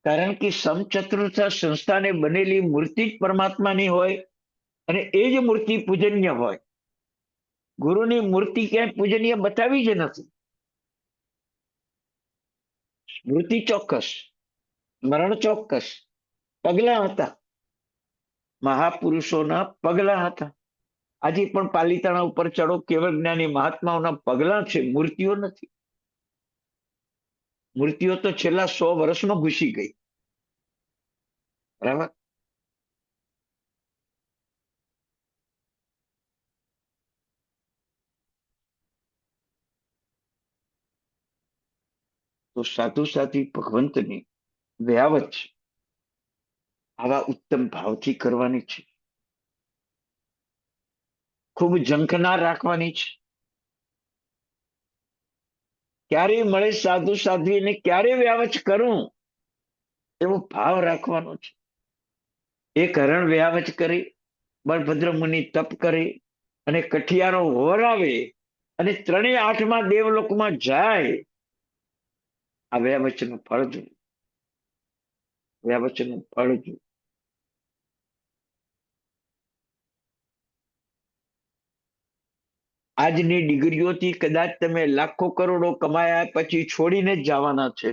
કારણ કે સમચતુર્થા સંસ્થાને બનેલી મૂર્તિ જ પરમાત્માની હોય અને એ જ મૂર્તિ પૂજનીય હોય. ગુરુની મૂર્તિ ક્યાંય પૂજનીય બતાવી જ નથી. સ્મૃતિ ચોક્કસ, સ્મરણ ચોક્કસ, પગલા હતા, મહાપુરુષોના પગલા હતા. આજે પણ પાલિતાણા ઉપર ચડો, કેવળ જ્ઞાની મહાત્માઓના પગલા છે, મૂર્તિઓ નથી. મૂર્તિઓ તો છેલ્લા 100 વર્ષમાં ઘૂસી ગઈ. બરાબર? તો સાધુ સાધ્વી ભગવંતની વ્યાવચ આવા ઉત્તમ ભાવથી કરવાની છે. ખૂબ ઝંખના રાખવાની છે. ક્યારે મળે સાધુ સાધ્વીને ક્યારે વ્યાવચ કરું એવો ભાવ રાખવાનો છે. એક હરણ વ્યાવચ કરી, બળભદ્ર મુનિ તપ કરે અને કઠિયારો હોરાવે અને 3/8 દેવલોકમાં જાય. આ વ્યાવચનું ફળ જોયું, વ્યાવચનું ફળ જોયું. આજની ડિગ્રીઓથી કદાચ તમે લાખો કરોડો કમાયા પછી છોડીને જ જવાના છે,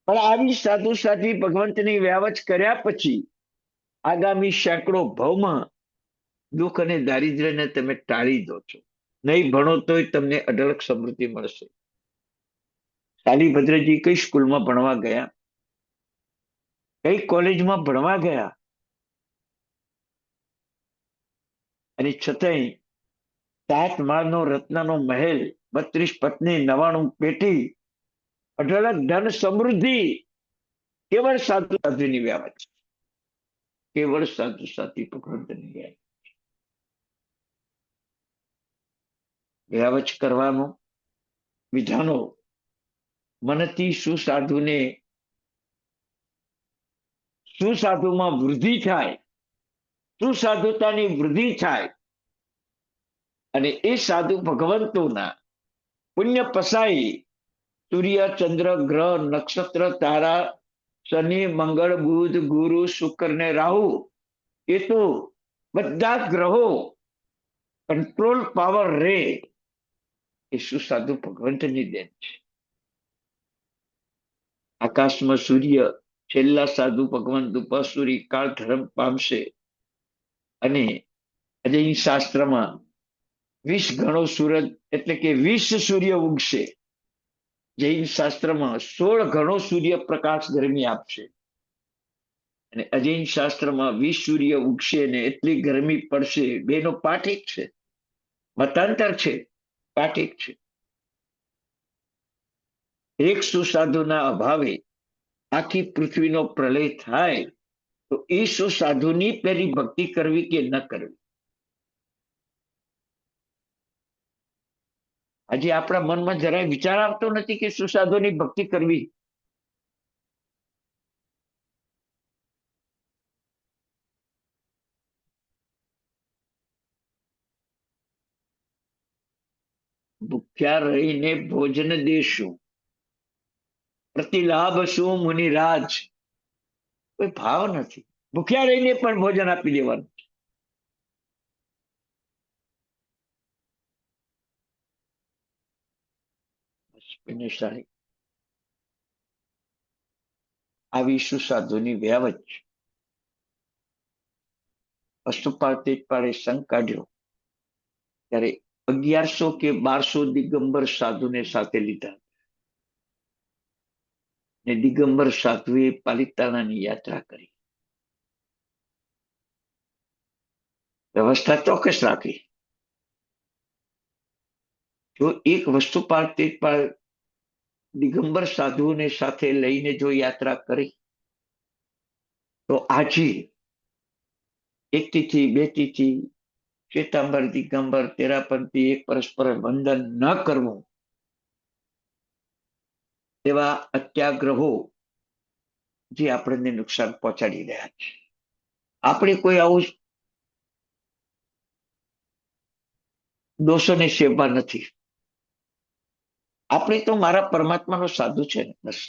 પણ આવી સાધુ સાધી ભગવંતની વ્યાવચ કર્યા પછી આગામી સેંકડો ભવમાં દુઃખ અને દારિદ્ર્યને તમે ટાળી દો છો. નહીં ભણો તોય તમને અઢળક સમૃદ્ધિ મળશે. શાલીભદ્રજી કઈ સ્કૂલમાં ભણવા ગયા, કઈ કોલેજમાં ભણવા ગયા, અને છતાંય 7 માળનો રત્નનો મહેલ, 32 પત્ની, 99 પેટી, અઢળક ધન સમૃદ્ધિ, કેવળ સાધુ સાધુની વ્યાવચ, કેવળ સાધુ સાધી ભગવંતની વ્યાવચ કરવાનું વિધાનો મનથી સુસાધુમાં વૃદ્ધિ થાય, સુસાધુતાની વૃદ્ધિ થાય, અને એ સાધુ ભગવંતોના પુણ્ય પસાઈ સૂર્ય, ચંદ્ર, ગ્રહ, નક્ષત્ર, તારા, શનિ, મંગળ, બુધ, ગુરુ, શુક્ર ને રાહુ, એ તો બધા ગ્રહો કંટ્રોલ પાવર રે એ સુસાધુ ભગવંતની દેન છે. આકાશમાં સૂર્ય છેલ્લા સાધુ ભગવંત ઉપાસુરી કાળ ધર્મ પામશે, અને અજય શાસ્ત્રમાં 20 ગણો સૂરજ એટલે કે 20 સૂર્ય ઉગશે. જૈન શાસ્ત્રમાં 16 ગણો સૂર્ય પ્રકાશ ગરમી આપશે, અને અજૈન શાસ્ત્રમાં 20 સૂર્ય ઉગશે ને એટલી ગરમી પડશે. બેનો પાઠ એક છે, મતાંતર છે, પાઠ એક છે. એક સુસાધુના અભાવે આખી પૃથ્વીનો પ્રલય થાય તો એ સુસાધુની પેલી ભક્તિ કરવી કે ન કરવી. આજે આપણા મનમાં જરાય વિચાર આવતો નથી કે સુસાધુની ભક્તિ કરવી. ભૂખ્યા રહીને ભોજન દેશું, પ્રતિલાભ શું મુનિરાજ, કોઈ ભાવ નથી. ભૂખ્યા રહીને પણ ભોજન આપી દેવાનું. આવી સુસાધુની વ્યાવચ વસ્તુપાળ તેજપાળે સંઘ કાઢ્યો ત્યારે 1100 કે 1200 દિગંબર સાધુને સાથે લીધા, ને દિગંબર સાધુએ પાલિતાણાની યાત્રા કરી. વ્યવસ્થા ચોક્કસ રાખી. જો એક વસ્તુપાળ તેજપાળ દિગંબર સાધુને સાથે લઈને જો યાત્રા કરી તો આજે 1 તિથિ 2 તિથિ શ્વેતાંબર દિગંબર તેરાપંથી એક પરસ્પર વંદન ન કરવું, તેવા અત્યાગ્રહો જે આપણને નુકસાન પહોંચાડી રહ્યા છે. આપણે કોઈ આવું દોષોને સેવવા નથી. આપણે તો મારા પરમાત્માનો સાધુ છે ને, બસ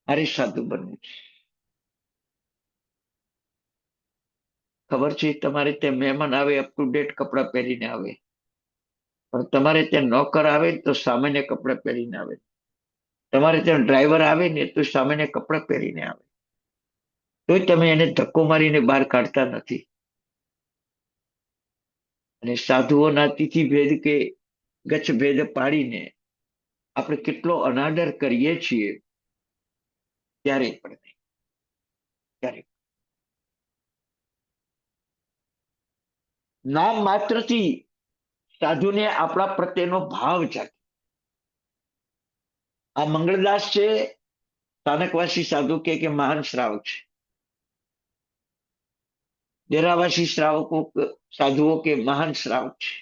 મારે સાધુ બનવું છે. ખબર છે તમારે ત્યાં મહેમાન આવે અપ ટુ ડેટ કપડાં પહેરીને આવે, પણ તમારે ત્યાં નોકર આવે તો સામાન્ય કપડાં પહેરીને આવે. તમારે ત્યાં ડ્રાઈવર આવે ને તો સામાન્ય કપડાં પહેરીને આવે, તોય તમે એને ધક્કો મારીને બહાર કાઢતા નથી. અને સાધુઓના તિથિ ભેદ કે ગચ્છ ભેદ પાડીને આપણે કેટલો અનાદર કરીએ છીએ, ત્યારે પણ નહીં, ત્યારે નામ માત્રથી સાધુને આપણા પ્રત્યેનો ભાવ જાગે. આ મંગળદાસ છે, સ્થાનકવાસી સાધુ કે મહાન શ્રાવક છે. ડેરાવાસી શ્રાવકો સાધુઓ કે મહાન શ્રાવક છે.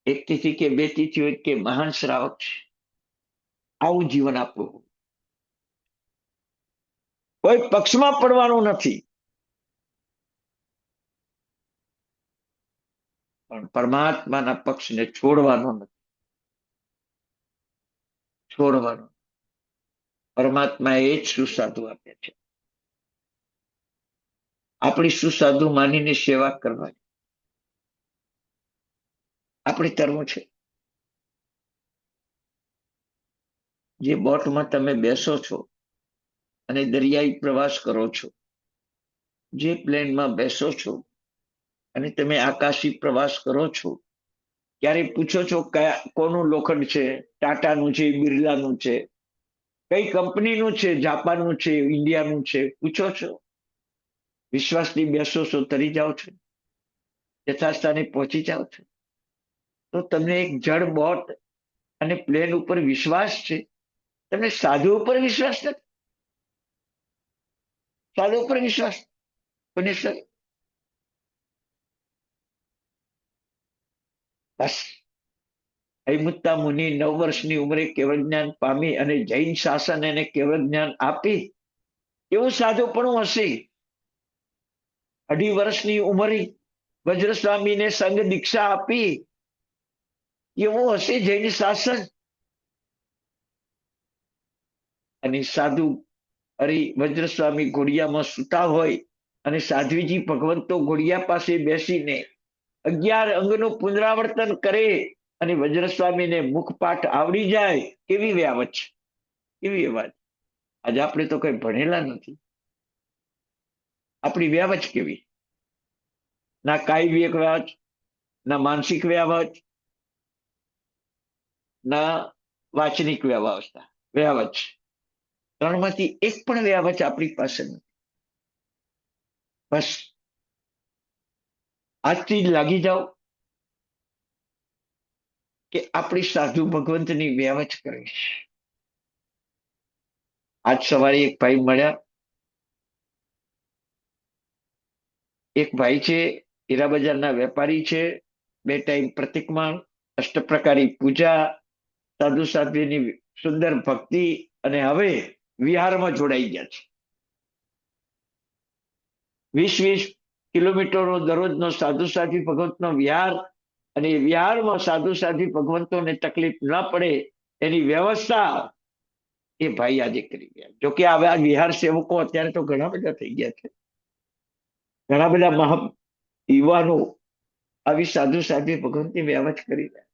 1 તિથિ કે 2 તિથિ હોય કે મહાન શ્રાવક છે. આવું જીવન આપવું, કોઈ પક્ષમાં પડવાનું નથી, પણ પરમાત્માના પક્ષને છોડવાનો નથી, છોડવાનો. પરમાત્માએ જ સુસાધુ આપ્યા છે. આપણી સુસાધુ માનીને સેવા કરવાની આપણે કરવું છે. જે બોટમાં તમે બેસો છો અને દરિયાઈ પ્રવાસ કરો છો, જે પ્લેનમાં બેસો છો અને તમે આકાશી પ્રવાસ કરો છો, ક્યારે પૂછો છો કયા કોનું લોખંડ છે? ટાટાનું છે, બિરલાનું છે, કઈ કંપનીનું છે? જાપાનનું છે, ઇન્ડિયાનું છે? પૂછો છો? વિશ્વાસથી બેસો છો, તરી જાઓ છો, યથાસ્થાને પહોંચી જાઓ છો. તો તમને એક જળ બોટ અને પ્લેન ઉપર વિશ્વાસ છે, તમને સાધુ ઉપર વિશ્વાસ નથી. સાધુ ઉપર વિશ્વાસ કોને સર? બસ અહિમુત્તા મુનિ 9 વર્ષની ઉંમરે કેવળ જ્ઞાન પામી અને જૈન શાસન એને કેવળ જ્ઞાન આપી. એવું સાધુપણું હશે. 2.5 વર્ષની ઉંમરે વજ્રસ્વામીને સંઘ દીક્ષા આપી. એવું હશે જૈન શાસન. અને સાધુ વજ્રસ્વામી ઘોડિયામાં સૂતા હોય અને સાધ્વીજી ભગવંતો ઘોડિયા પાસે બેસીને 11 અંગનું પુનરાવર્તન કરે અને વજ્રસ્વામીને મુખપાઠ આવડી જાય. કેવી વ્યાવત છે, કેવી વાત. આજે આપણે તો કઈ ભણેલા નથી. આપણી વ્યાવત કેવી? ના કાયમી વ્યાવત, ના માનસિક વ્યાવત, ના વાચનિક વ્યવસ્થા. વ્યાવત છે. 3માંથી એક પણ વ્યાવત આપણી પાસે નથી. બસ આજથી જ લાગી જાઓ કે આપણી સાધુ ભગવંતની વ્યાવત કરીશ. આજ સવારે એક ભાઈ મળ્યા. એક ભાઈ છે, હીરા બજારના વેપારી છે, 2 ટાઈમ પ્રતિકમાન, અષ્ટપ્રકારી પૂજા, સાધુ સાધ્વીની સુંદર ભક્તિ, અને હવે વિહારમાં જોડાઈ ગયા છે. 20-20 કિલોમીટરનો દરરોજનો સાધુ સાધ્વી ભગવંતનો વિહાર, અને વિહારમાં સાધુ સાધ્વી ભગવંતોને તકલીફ ન પડે એની વ્યવસ્થા એ ભાઈ આજે કરી ગયા. જોકે હવે આ વિહાર સેવકો અત્યારે તો ઘણા બધા થઈ ગયા છે. ઘણા બધા યુવાનો આવી સાધુ સાધ્વી ભગવંતની વ્યવસ્થા કરી રહ્યા.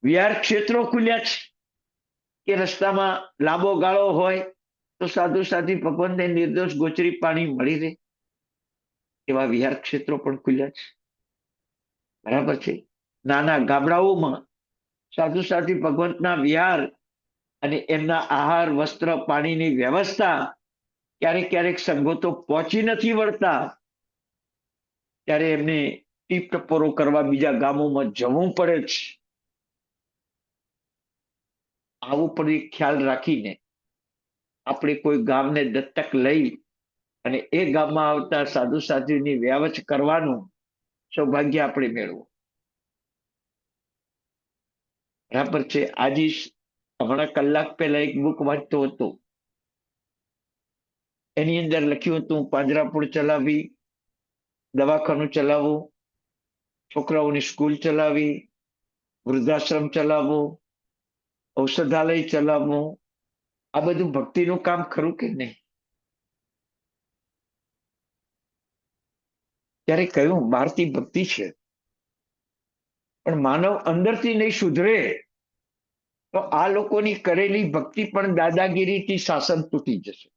વિહાર ક્ષેત્રો ખુલ્યા છે કે રસ્તામાં લાંબો ગાળો હોય તો સાધુ સાધ્વી ભગવંતને નિર્દોષ ગોચરી પાણી મળી રહે એવા વિહાર ક્ષેત્રો પણ ખુલ્યા છે. બરાબર છે. નાના ગામડાઓમાં સાધુ સાધ્વી ભગવંતના વિહાર અને એમના આહાર, વસ્ત્ર, પાણીની વ્યવસ્થા ક્યારેક ક્યારેક સંઘો તો પહોંચી નથી વળતા, ત્યારે એમને ટીપ ટપોરો કરવા બીજા ગામોમાં જવું પડે છે. આવું પણ એક ખ્યાલ રાખીને આપણે કોઈ ગામને દત્તક લઈ અને એ ગામમાં આવતા સાધુ સાધ્વીની વ્યાવચ કરવાનું સૌભાગ્ય આપણે મેળવું. બરાબર છે. આજે હમણાં કલાક પહેલા એક બુક વાંચતો હતો. એની અંદર લખ્યું હતું પાંજરાપોળ ચલાવી, દવાખાનું ચલાવવું, છોકરાઓની સ્કૂલ ચલાવી, વૃદ્ધાશ્રમ ચલાવવો, ઔષધાલય ચલાવવું. આ બધું ભક્તિનું કામ ખરું કે નહીં? ત્યારે કહ્યું બહારથી ભક્તિ છે, પણ માનવ અંદરથી નહીં સુધરે તો આ લોકોની કરેલી ભક્તિ પણ દાદાગીરીથી શાસન તૂટી જશે.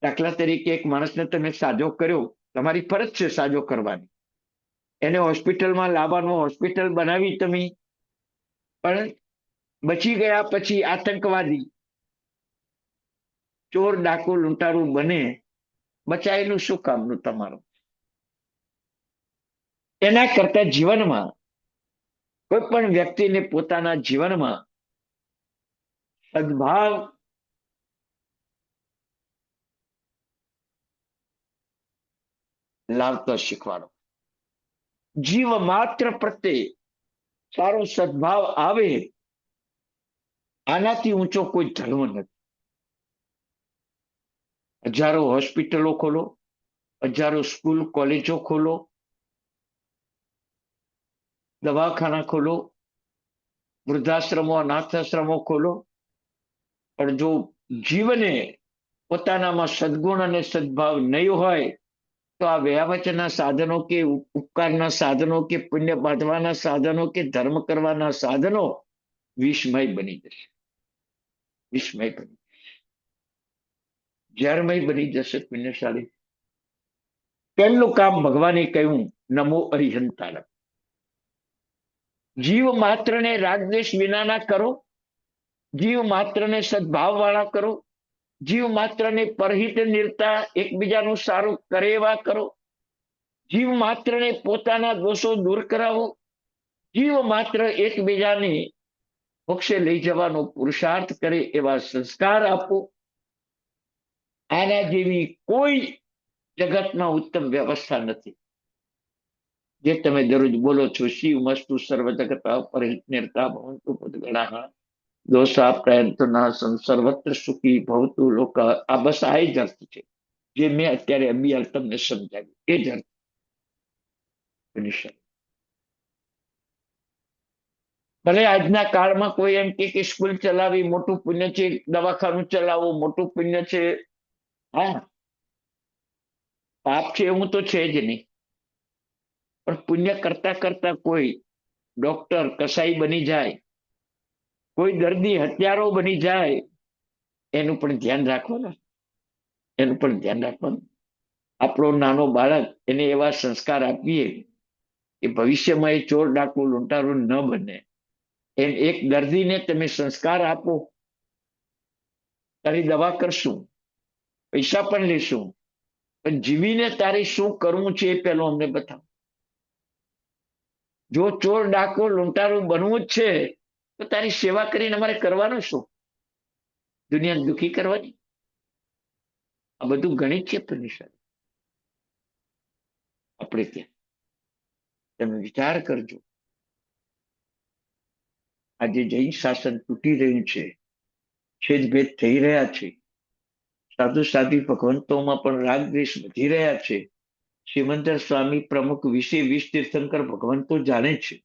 દાખલા તરીકે એક માણસને તમે સાજો કર્યો, તમારી ફરજ છે સાજો કરવાની, એને હોસ્પિટલમાં લાવવાનો, હોસ્પિટલ બનાવી તમે, પણ બચી ગયા પછી આતંકવાદી, ચોર, ડાકુ, લૂંટારું બને, બચાયેલું શું કામનું તમારું? એના કરતા જીવનમાં કોઈ પણ વ્યક્તિને પોતાના જીવનમાં સદભાવ લાવતા શીખવાડો. જીવ માત્ર પ્રત્યે સારો સદભાવ આવે, આનાથી ઊંચો કોઈ ધર્મ નથી. હજારો હોસ્પિટલો ખોલો, હજારો સ્કૂલ કોલેજો ખોલો, દવાખાના ખોલો, વૃદ્ધાશ્રમો, અનાથાશ્રમો ખોલો, પણ જો જીવને પોતાનામાં સદગુણ અને સદભાવ નહીં હોય તો આ વ્યાવચના સાધનો કે ઉપકારના સાધનો કે પુણ્ય બાંધવાના સાધનો કે ધર્મ કરવાના સાધનો વિષમય બની જશે. વિષમય બની ઝેરમય બની જશે. પુણ્યશાળી પહેલું કામ ભગવાને કહ્યું, નમો અરિહંતાણમ. જીવ માત્રને રાગદ્વેષ વિનાના કરો, જીવ માત્રને સદભાવ વાળા કરો, જીવ માત્રને પરહિત નિરતા એકબીજાનું સારું કરે એવા કરો, જીવ માત્રને પોતાના દોષો દૂર કરાવો, જીવ માત્ર એકબીજાને મોક્ષે લઈ જવાનો પુરુષાર્થ કરે એવા સંસ્કાર આપો. આના જેવી કોઈ જગતમાં ઉત્તમ વ્યવસ્થા નથી. જે તમે દરરોજ બોલો છો, શિવ મસ્તુ સર્વ જગત પરહિત નિરતા ભવંતુ પુદ્ગણાઃ દોષા પ્રયંતના સર્વત્ર સુખી ભવતુ લોક. આ બસ આ જ અર્થ છે જે મેં અત્યારે અંબિયાલ તમને સમજાવ્યું. એ જ અર્થ. ભલે આજના કાળમાં કોઈ એમ કે સ્કૂલ ચલાવી મોટું પુણ્ય છે, દવાખાનું ચલાવવું મોટું પુણ્ય છે. હા, પાપ છે એવું તો છે જ નહીં, પણ પુણ્ય કરતા કરતા કોઈ ડોક્ટર કસાઈ બની જાય, કોઈ દર્દી હત્યારો બની જાય, એનું પણ ધ્યાન રાખવાનું. એનું પણ ધ્યાન રાખવાનું. આપણો નાનો બાળક, એને એવા સંસ્કાર આપીએ કે ભવિષ્યમાં એ ચોર ડાકુ લૂંટારું ન બને. એમ એક દર્દીને તમે સંસ્કાર આપો, તારી દવા કરશું, પૈસા પણ લેશું, પણ જીવીને તારે શું કરવું છે એ પેલું અમને બતાવો. જો ચોર ડાકો લૂંટારું બનવું જ છે તો તારી સેવા કરીને અમારે કરવાનું શું? દુનિયા દુઃખી કરવાની? આ બધું ગણિત છે. પુનિષા આપણે ત્યાં તમે વિચાર કરજો. આજે જૈન શાસન તૂટી રહ્યું છે, છેદભેદ થઈ રહ્યા છે, સાધુ સાધ્વી ભગવંતોમાં પણ રાગ દ્વેષ વધી રહ્યા છે. સિમંદર સ્વામી પ્રમુખ 20 તીર્થંકર ભગવંતો જાણે છે.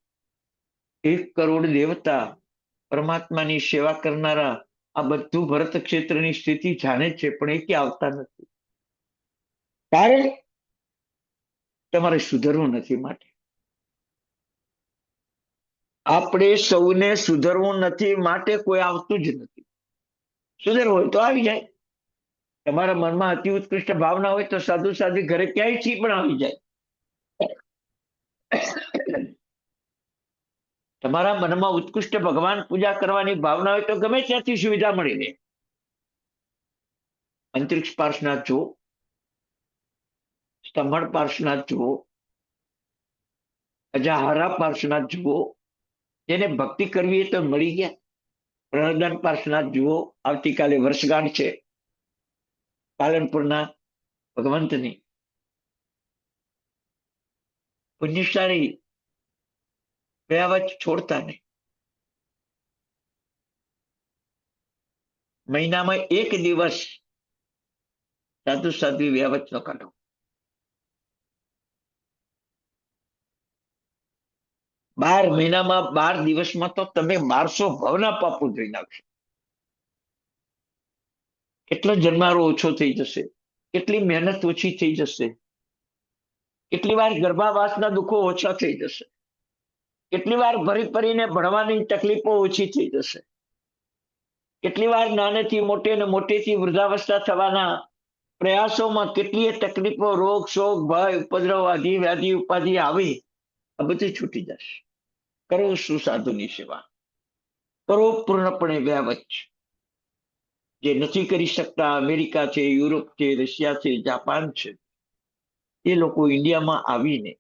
1 કરોડ દેવતા પરમાત્માની સેવા કરનારા આ બધું ભરત ક્ષેત્રની સ્થિતિ જાણે છે, પણ એ ક્યાં આવતા નથી. કારણ તમારે સુધરવું નથી. માટે આપણે સૌને સુધરવું નથી, માટે કોઈ આવતું જ નથી. સુધરવું હોય તો આવી જાય. તમારા મનમાં અતિ ઉત્કૃષ્ટ ભાવના હોય તો સાધુ સાધ્વી ઘરે ક્યાંય થી પણ આવી જાય. તમારા મનમાં ઉત્કૃષ્ટ ભગવાન પૂજા કરવાની ભાવના હોય તો ગમે ત્યાંથી સુવિધા મળી રહે. અંતરિક્ષ પાર્શ્વનાથ જુઓ, સ્તંભણ પાર્શ્વનાથ જુઓ, અજાહારા પાર્શ્વનાથ જુઓ, જેને ભક્તિ કરવી એ તો મળી ગયા. પ્રણદાન પાર્શ્વનાથ જુઓ, આવતીકાલે વર્ષગાંઠ છે પાલનપુરના ભગવંતની. પુણ્યશાળી વ્યાવચ છોડતા નહીં. મહિનામાં 1 દિવસ સાધુ સાધ્વી વ્યાવચ નો કાઢો. મહિનામાં 12 દિવસમાં તો તમે 1200 ભવના પાપો ધોઈ નાખશો. કેટલો જન્મારો ઓછો થઈ જશે, કેટલી મહેનત ઓછી થઈ જશે, કેટલી વાર ગર્ભાવાસના દુઃખો ઓછા થઈ જશે, કેટલી વાર ભરી ભરીને ભણવાની તકલીફો ઓછી થઈ જશે, કેટલી વાર નાનેથી મોટે અને મોટેથી વૃદ્ધાવસ્થા થવાના પ્રયાસોમાં કેટલીય તકલીફો, રોગ શોક ભય ઉપદ્રવ આદિ વ્યાધિ ઉપાધિ આવી, આ બધું છૂટી જશે. કરો સુસાધુની સેવા, કરો પૂર્ણપણે વ્યાવચ. જે નથી કરી શકતા, અમેરિકા છે, યુરોપ છે, રશિયા છે, જાપાન છે, એ લોકો ઇન્ડિયામાં આવીને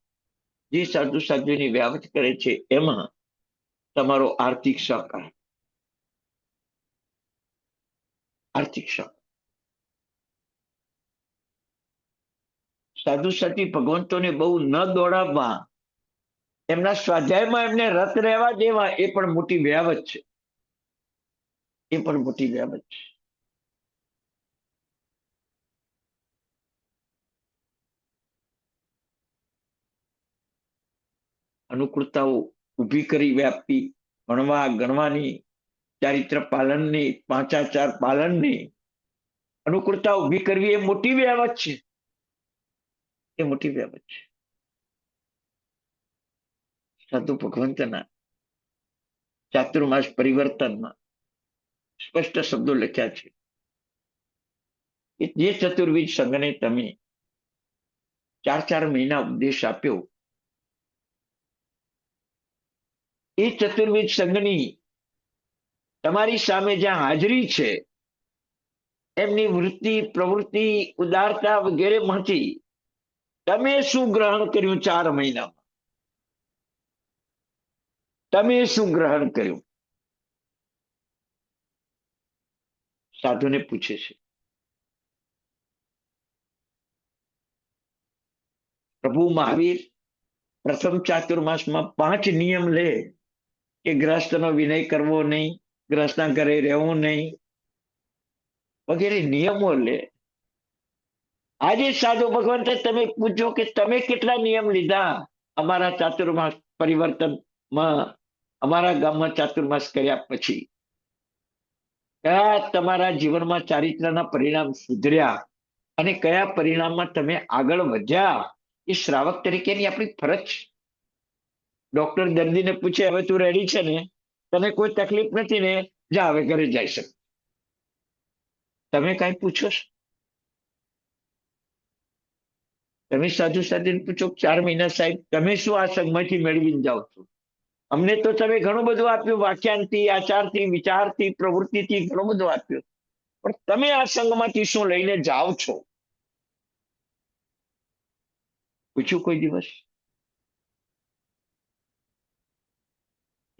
જે સાધુ સાધ્વીની વ્યાવચ કરે છે એમાં તમારો આર્થિક સહકાર. આર્થિક સહકાર. સાધુ સાધ્વી ભગવંતોને બહુ ન દોડાવવા, એમના સ્વાધ્યાયમાં એમને રત રહેવા દેવા, એ પણ મોટી વ્યાવચ છે. એ પણ મોટી વ્યાવચ છે. અનુકૂળતાઓ ઊભી કરી વ્યાપી, ભણવા ગણવાની, ચારિત્ર પાલનની, પાંચાચાર પાલનની, અનુકૂળતા ઊભી કરવી એ મોટી વ્યાવત છે, એ મોટી વ્યાવત છે. સાધુ ભગવંતના ચાતુર્માસ પરિવર્તનમાં સ્પષ્ટ શબ્દો લખ્યા છે કે જે ચતુર્વિધ સંઘને તમે 4 મહિના ઉપદેશ આપ્યો, એ ચતુર્વિધ સંઘની તમારી સામે જ્યાં હાજરી છે, એમની વૃત્તિ, પ્રવૃત્તિ, ઉદારતા વગેરે માંથી તમે શું ગ્રહણ કર્યું 4 મહિનામાં? તમે શું ગ્રહણ કર્યું? સાધુને પૂછે છે. પ્રભુ મહાવીર પ્રથમ ચાતુર્માસમાં 5 નિયમ લે કે ગ્રહસ્થનો વિનય કરવો નહીં, ગ્રહસ્થના ઘરે રહેવું નહીં, વગેરે નિયમો લે. આજે સાધુ ભગવંતે તમે પૂછો કે તમે કેટલા નિયમ લીધા અમારા ચાતુર્માસ પરિવર્તનમાં, અમારા ગામમાં ચાતુર્માસ કર્યા પછી? કયા તમારા જીવનમાં ચારિત્રના પરિણામ સુધર્યા અને કયા પરિણામમાં તમે આગળ વધ્યા? એ શ્રાવક તરીકેની આપણી ફરજ છે. ડોક્ટર દર્દીને પૂછે, હવે તું રેડી છે ને, તને કોઈ તકલીફ નથી ને, જા હવે ઘરે જઈ શક. તમે કઈ પૂછો છો? તમે સાધુ સાધીને પૂછો, 4 મહિના સાહેબ તમે શું આ સંઘમાંથી મેળવીને જાઓ છો? અમને તો તમે ઘણું બધું આપ્યું, વાક્યાંતથી, આચારથી, વિચારથી, પ્રવૃત્તિથી ઘણું બધું આપ્યું, પણ તમે આ સંઘમાંથી શું લઈને જાઓ છો? પૂછ્યું કોઈ દિવસ?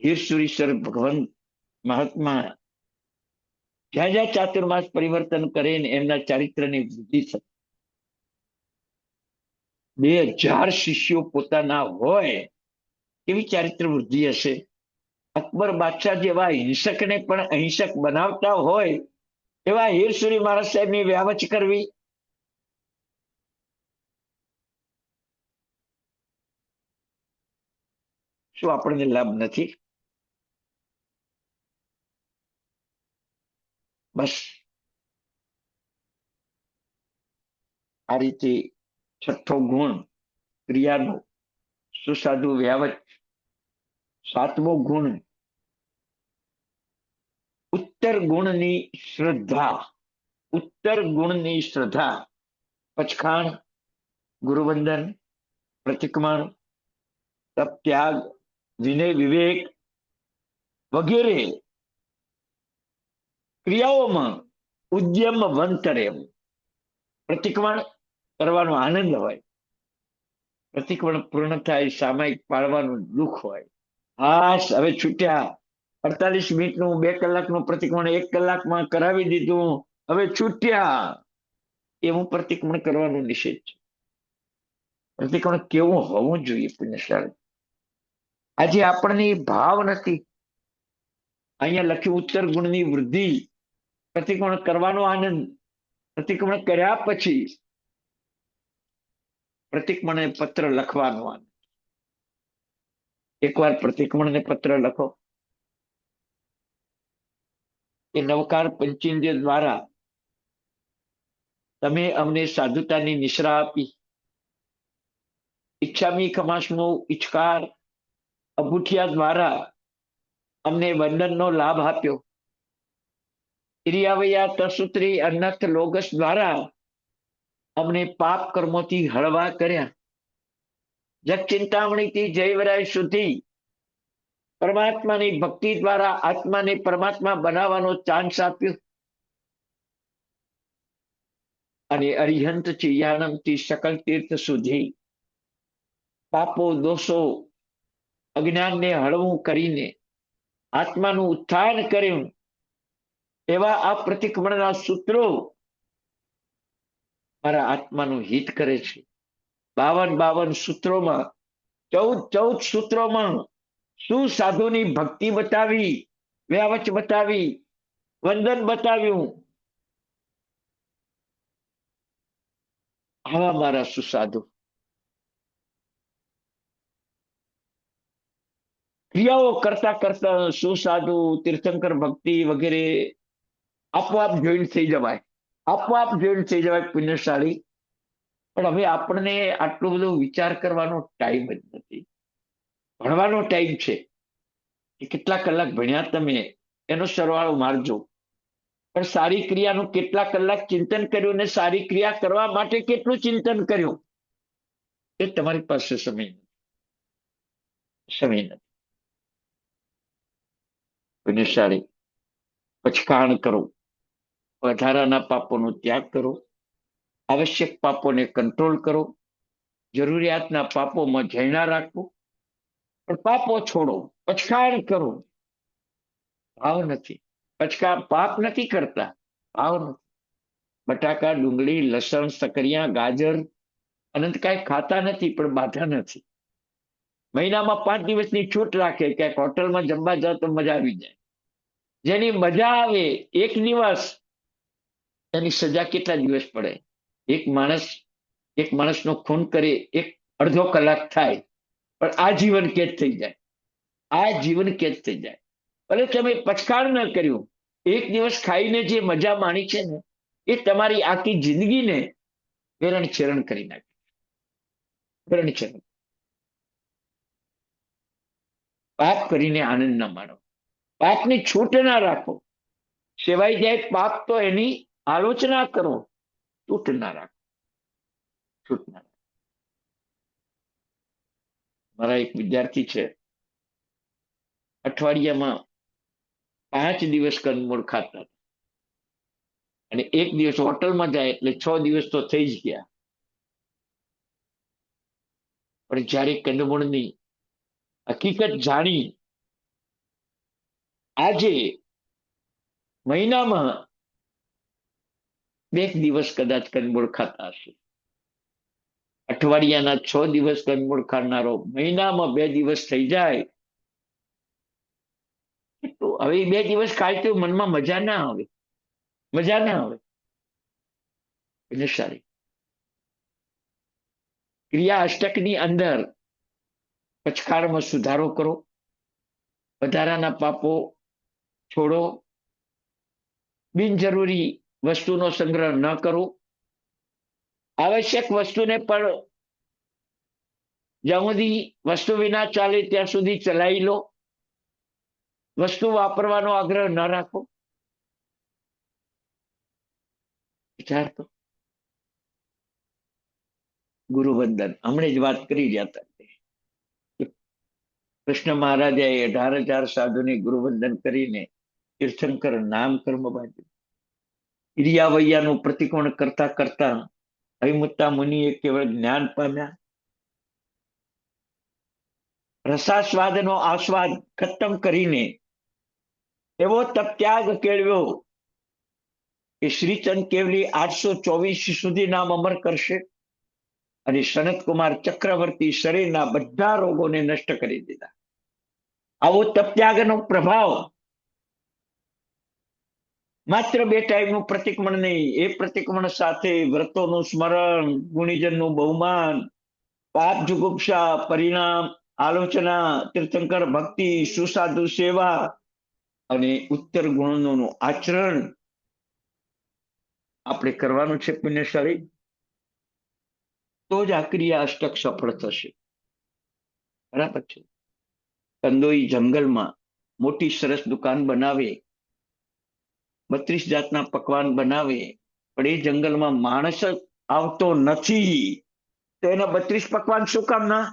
હીરસુરીશ્વર ભગવાન મહાત્મા જ્યાં જ્યાં ચાતુર્માસ પરિવર્તન કરે ને એમના ચારિત્રની વૃદ્ધિ થતી. 2000 શિષ્યો પોતાના હોય એવી ચારિત્ર વૃદ્ધિ હશે. અકબર બાદશાહ જેવા હિંસકને પણ અહિંસક બનાવતા હોય એવા હીરસુરી મહારાજ સાહેબની વ્યાવચ કરવી. શું આપણને લાભ નથી? બસ આ રીતે છઠ્ઠો ગુણ ક્રિયાનો સુસાધુ વ્યાવચ. 7મો ગુણ ઉત્તર ગુણની શ્રદ્ધા. ઉત્તર ગુણની શ્રદ્ધા. પચખાણ, ગુરુવંદન, પ્રતિક્રમણ, તપ, ત્યાગ, વિનય, વિવેક વગેરે ક્રિયાઓમાં ઉદ્યમવંત રહેવું. પ્રતિક્રમણ કરવાનો આનંદ હોય, પ્રતિક્રમણ પૂર્ણ થાય સામાયિક પાડવાનું દુઃખ હોય. હાશ, હવે છૂટ્યા, 48 મિનિટનું 2 કલાકનું પ્રતિક્રમણ 1 કલાકમાં કરાવી દીધું, હવે છૂટ્યા, એવું પ્રતિક્રમણ કરવાનું નિષેધ છે. પ્રતિક્રમણ કેવું હોવું જોઈએ પુણ્યશાળી? આજે આપણને ભાવ નથી. અહીંયા લખ્યું ઉત્તર ગુણની વૃદ્ધિ, પ્રતિક્રમણ કરવાનો આનંદ, પ્રતિક્રમણ કર્યા પછી પ્રતિક્રમણ પત્ર લખવાનો આનંદ. એકવાર પ્રતિક્રમણ પત્ર લખો. એ નવકાર પંચેન્દ્રિય દ્વારા તમે અમને સાધુતાની નિશ્રા આપી. ઈચ્છામી ખમાસનો ઈચ્છકાર અભૂઠિયા દ્વારા અમને વંદનનો લાભ આપ્યો. ઇરિયાવૈયા તસુત્રી અનથ લોગસ દ્વારા અમને પાપ કર્મોથી હળવા કર્યા. જગ ચિંતામણીથી જયવરાય સુધી પરમાત્માની ભક્તિ દ્વારા આત્માને પરમાત્મા બનાવવાનો ચાન્સ આપ્યો. અને અરિહંત ચિયાણમથી સકલ તીર્થ સુધી પાપો, દોષો, અજ્ઞાનને હળવું કરીને આત્માનું ઉત્થાન કર્યું. એવા આ પ્રતિક્રમણના સૂત્રો મારા આત્માનું હિત કરે છે. 52 સૂત્રોમાં 14 સૂત્રોમાં શું સાધુની ભક્તિ બતાવી, વ્યાવચ બતાવી, વંદન બતાવ્યું. આવા મારા સુસાધુ. ક્રિયાઓ કરતા કરતા સુસાધુ, તીર્થંકર ભક્તિ વગેરે આપોઆપ જોઈન્ટ થઈ જવાય. આપોઆપ જોઈન થઈ જવાય પુણ્યશાળી. પણ હવે આપણને આટલો બધો વિચાર કરવાનો ટાઈમ જ નથી. ભણવાનો ટાઈમ છે કે કેટલા કલાક ભણ્યા તમે એનો સરવાળો મારજો, પણ સારી ક્રિયાનું કેટલા કલાક ચિંતન કર્યું ને સારી ક્રિયા કરવા માટે કેટલું ચિંતન કર્યું એ તમારી પાસે સમય નથી. પુણ્યશાળી, પચકાણ કરો, વધારાના પાપોનો ત્યાગ કરો, આવશ્યક પાપોને કંટ્રોલ કરો, જરૂરિયાતના પાપોમાં જૈના રાખો, પણ પાપો છોડો, પચકાણ કરો. ભાવ નથી. પાપ નથી કરતા, ભાવ નથી. બટાકા, ડુંગળી, લસણ, સકરિયા, ગાજર અનંત કાંઈ ખાતા નથી, પણ બાધા નથી. મહિનામાં 5 દિવસની છૂટ રાખે, ક્યાંક હોટલમાં જમવા જાવ તો મજા આવી જાય. જેની મજા આવે એક દિવસ, એની સજા કેટલા દિવસ પડે? એક માણસનો ખૂન કરી અડધો કલાક થાય, પણ આજીવન કેદ થઈ જાય. આજીવન કેદ થઈ જાય. ભલે તમે પચકાણ ન કર્યું, એક દિવસ ખાઈને જે મજા માણી છે ને, એ તમારી આખી જિંદગીને વેરણ છેરણ કરી નાખે. વેરણ છેરણ. પાપ કરીને આનંદ ના માણો, પાપની છૂટ ના રાખો. સેવાઈ જાય પાપ તો એની આલોચના કરો, છૂટ ના રાખો. છૂટ ના રાખો. મારા એક વિદ્યાર્થી છે, અઠવાડિયામાં 5 દિવસ કંદમૂળ ખાતા, અને એક દિવસ હોટલમાં જાય એટલે 6 દિવસ તો થઈ જ ગયા. પણ જ્યારે કંદમૂળની હકીકત જાણી, આજે મહિનામાં 2 દિવસ કદાચ કંદમૂળ ખાતા હશે. અઠવાડિયાના 6 દિવસ કંદમૂળ ખાનારો મહિનામાં 2 દિવસ થઈ જાય. હવે 2 દિવસ ખાય તો મનમાં મજા ના આવે, મજા ના આવે. એટલે સારી ક્રિયા અષ્ટકની અંદર પચકાળમાં સુધારો કરો, વધારાના પાપો છોડો, બિનજરૂરી વસ્તુનો સંગ્રહ ન કરો, આવશ્યક વસ્તુને પણ જ્યાં સુધી વસ્તુ વિના ચાલે ત્યાં સુધી ચલાવી લો. વસ્તુ વાપરવાનો આગ્રહ ન રાખો. વિચાર તો ગુરુવંદન હમણે જ વાત કરી રહ્યા હતા. કૃષ્ણ મહારાજાએ 18,000 સાધુને ગુરુવંદન કરીને તીર્થંકર નામ કર્મ બાંધ્યું. ઇરિયાવૈયાનું પ્રતિકોણ કરતા કરતા હરિમુત્તા મુનિએ કેવળ જ્ઞાન પામ્યા. રસાસ્વાદનો આસ્વાદ ખતમ કરીને એવો તપ ત્યાગ કેળવ્યો કે શ્રીચંદ કેવલી 824 સુધી નામ અમર કરશે, અને સનતકુમાર ચક્રવર્તી શરીરના બધા રોગોને નષ્ટ કરી દીધા. આવો તપત્યાગનો પ્રભાવ માત્ર 2 ટાઈમનું પ્રતિક્રમણ નહીં, એ પ્રતિક્રમણ સાથે વ્રતોનું સ્મરણ, ગુણીજનનું બહુમાન, પાપ જુગુપ્સા, પરિણામ, આલોચના, તીર્થંકર ભક્તિ, સુસાધુ સેવા અને ઉત્તર ગુણોનું આચરણ આપણે કરવાનું છે પુણ્યશાળી. તો જ આ ક્રિયા અષ્ટક સફળ થશે. બરાબર છે. કંદોઈ જંગલમાં મોટી સરસ દુકાન બનાવે, 32 જાતના પકવાન બનાવે, પણ એ જંગલમાં માણસ જ આવતો નથી, તો એના 32 પકવાન શું કામ ના?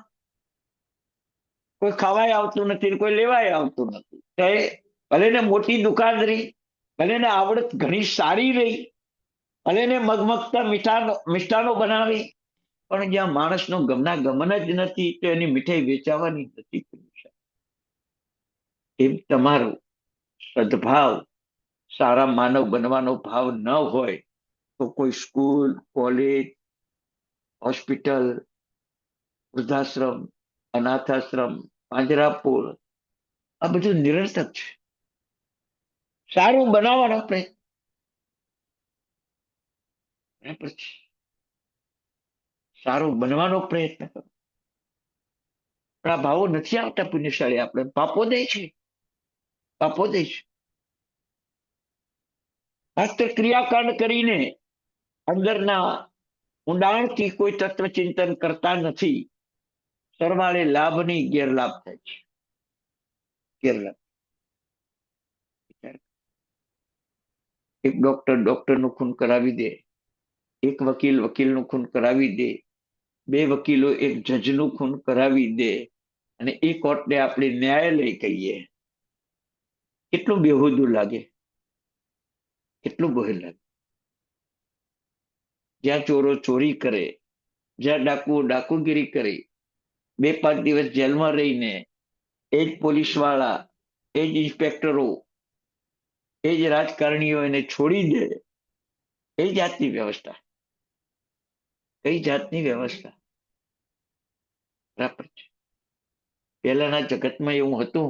કોઈ ખાવાય આવતું નથી, કોઈ લેવાય આવતું નથી. તો એ ભલે ને મોટી દુકાન રહી, ભલે ને આવડત ઘણી સારી રહી, ભલે ને મગમગતા મિષ્ટાનો બનાવી, પણ જ્યાં માણસનો ગમન જ નથી, તો એની મીઠાઈ વેચાવાની નથી. એમ તમારો સદભાવ, સારા માનવ બનવાનો ભાવ ન હોય તો કોઈ સ્કૂલ, કોલેજ, હોસ્પિટલ, વૃદ્ધાશ્રમ, અનાથાશ્રમ, પાંજરાપોળ, આ બધું નિરર્થક છે. સારું બનાવવાનો પ્રયત્ન. સારું બનવાનો પ્રયત્ન કરો. પણ આ ભાવો નથી આવતા પુણ્યશાળી. આપણે પાપો દે છે, પાપો દે છે. માત્ર ક્રિયાકાંડ કરીને અંદરના ઊંડાણથી કોઈ તત્વ ચિંતન કરતા નથી. સરવાળે લાભની ગેરલાભ થાય છે. ગેરલાભ. એક ડોક્ટરનું ખૂન કરાવી દે, એક વકીલનું ખૂન કરાવી દે, બે વકીલો એક જજનું ખૂન કરાવી દે, અને એ કોર્ટને આપણે ન્યાયાલય કહીએ. કેટલું બેહુદું લાગે, કેટલું બહેલ લાગે. જ્યાં ચોરો ચોરી કરે, જ્યાં ડાકુઓ ડાકુગીરી કરે, 2-5 દિવસ જેલમાં રહીને એ જ પોલીસ વાળા, એ જ ઇન્સ્પેક્ટરો, એ જ રાજકારણીઓ એને છોડી દે, કઈ જાતની વ્યવસ્થા, કઈ જાતની વ્યવસ્થા. બરાબર છે. પહેલાના જગતમાં એવું હતું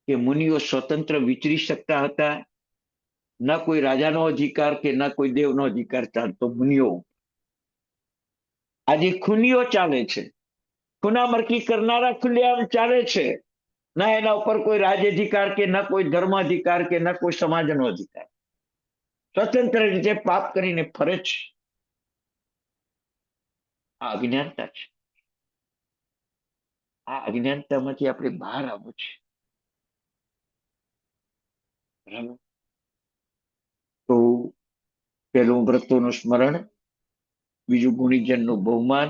કે મુનિઓ સ્વતંત્ર વિચરી શકતા હતા. ના કોઈ રાજાનો અધિકાર કે ના કોઈ દેવનો અધિકાર ચાલતો મુનિઓ. આજે ખૂનીઓ ચાલે છે, ખૂનામરકી કરનારા ખુલ્લેઆમ ચાલે છે. ના એના ઉપર કોઈ રાજ્ય અધિકાર કે ના કોઈ ધર્મ અધિકાર કે ના કોઈ સમાજનો અધિકાર. સ્વતંત્ર રીતે પાપ કરીને ફરે છે. આ અજ્ઞાનતા છે. આ અજ્ઞાનતામાંથી આપણે બહાર આવવું છે. બરાબર. તો પેલું વ્રતોનું સ્મરણ, બીજું ગુણીજનનું બહુમાન,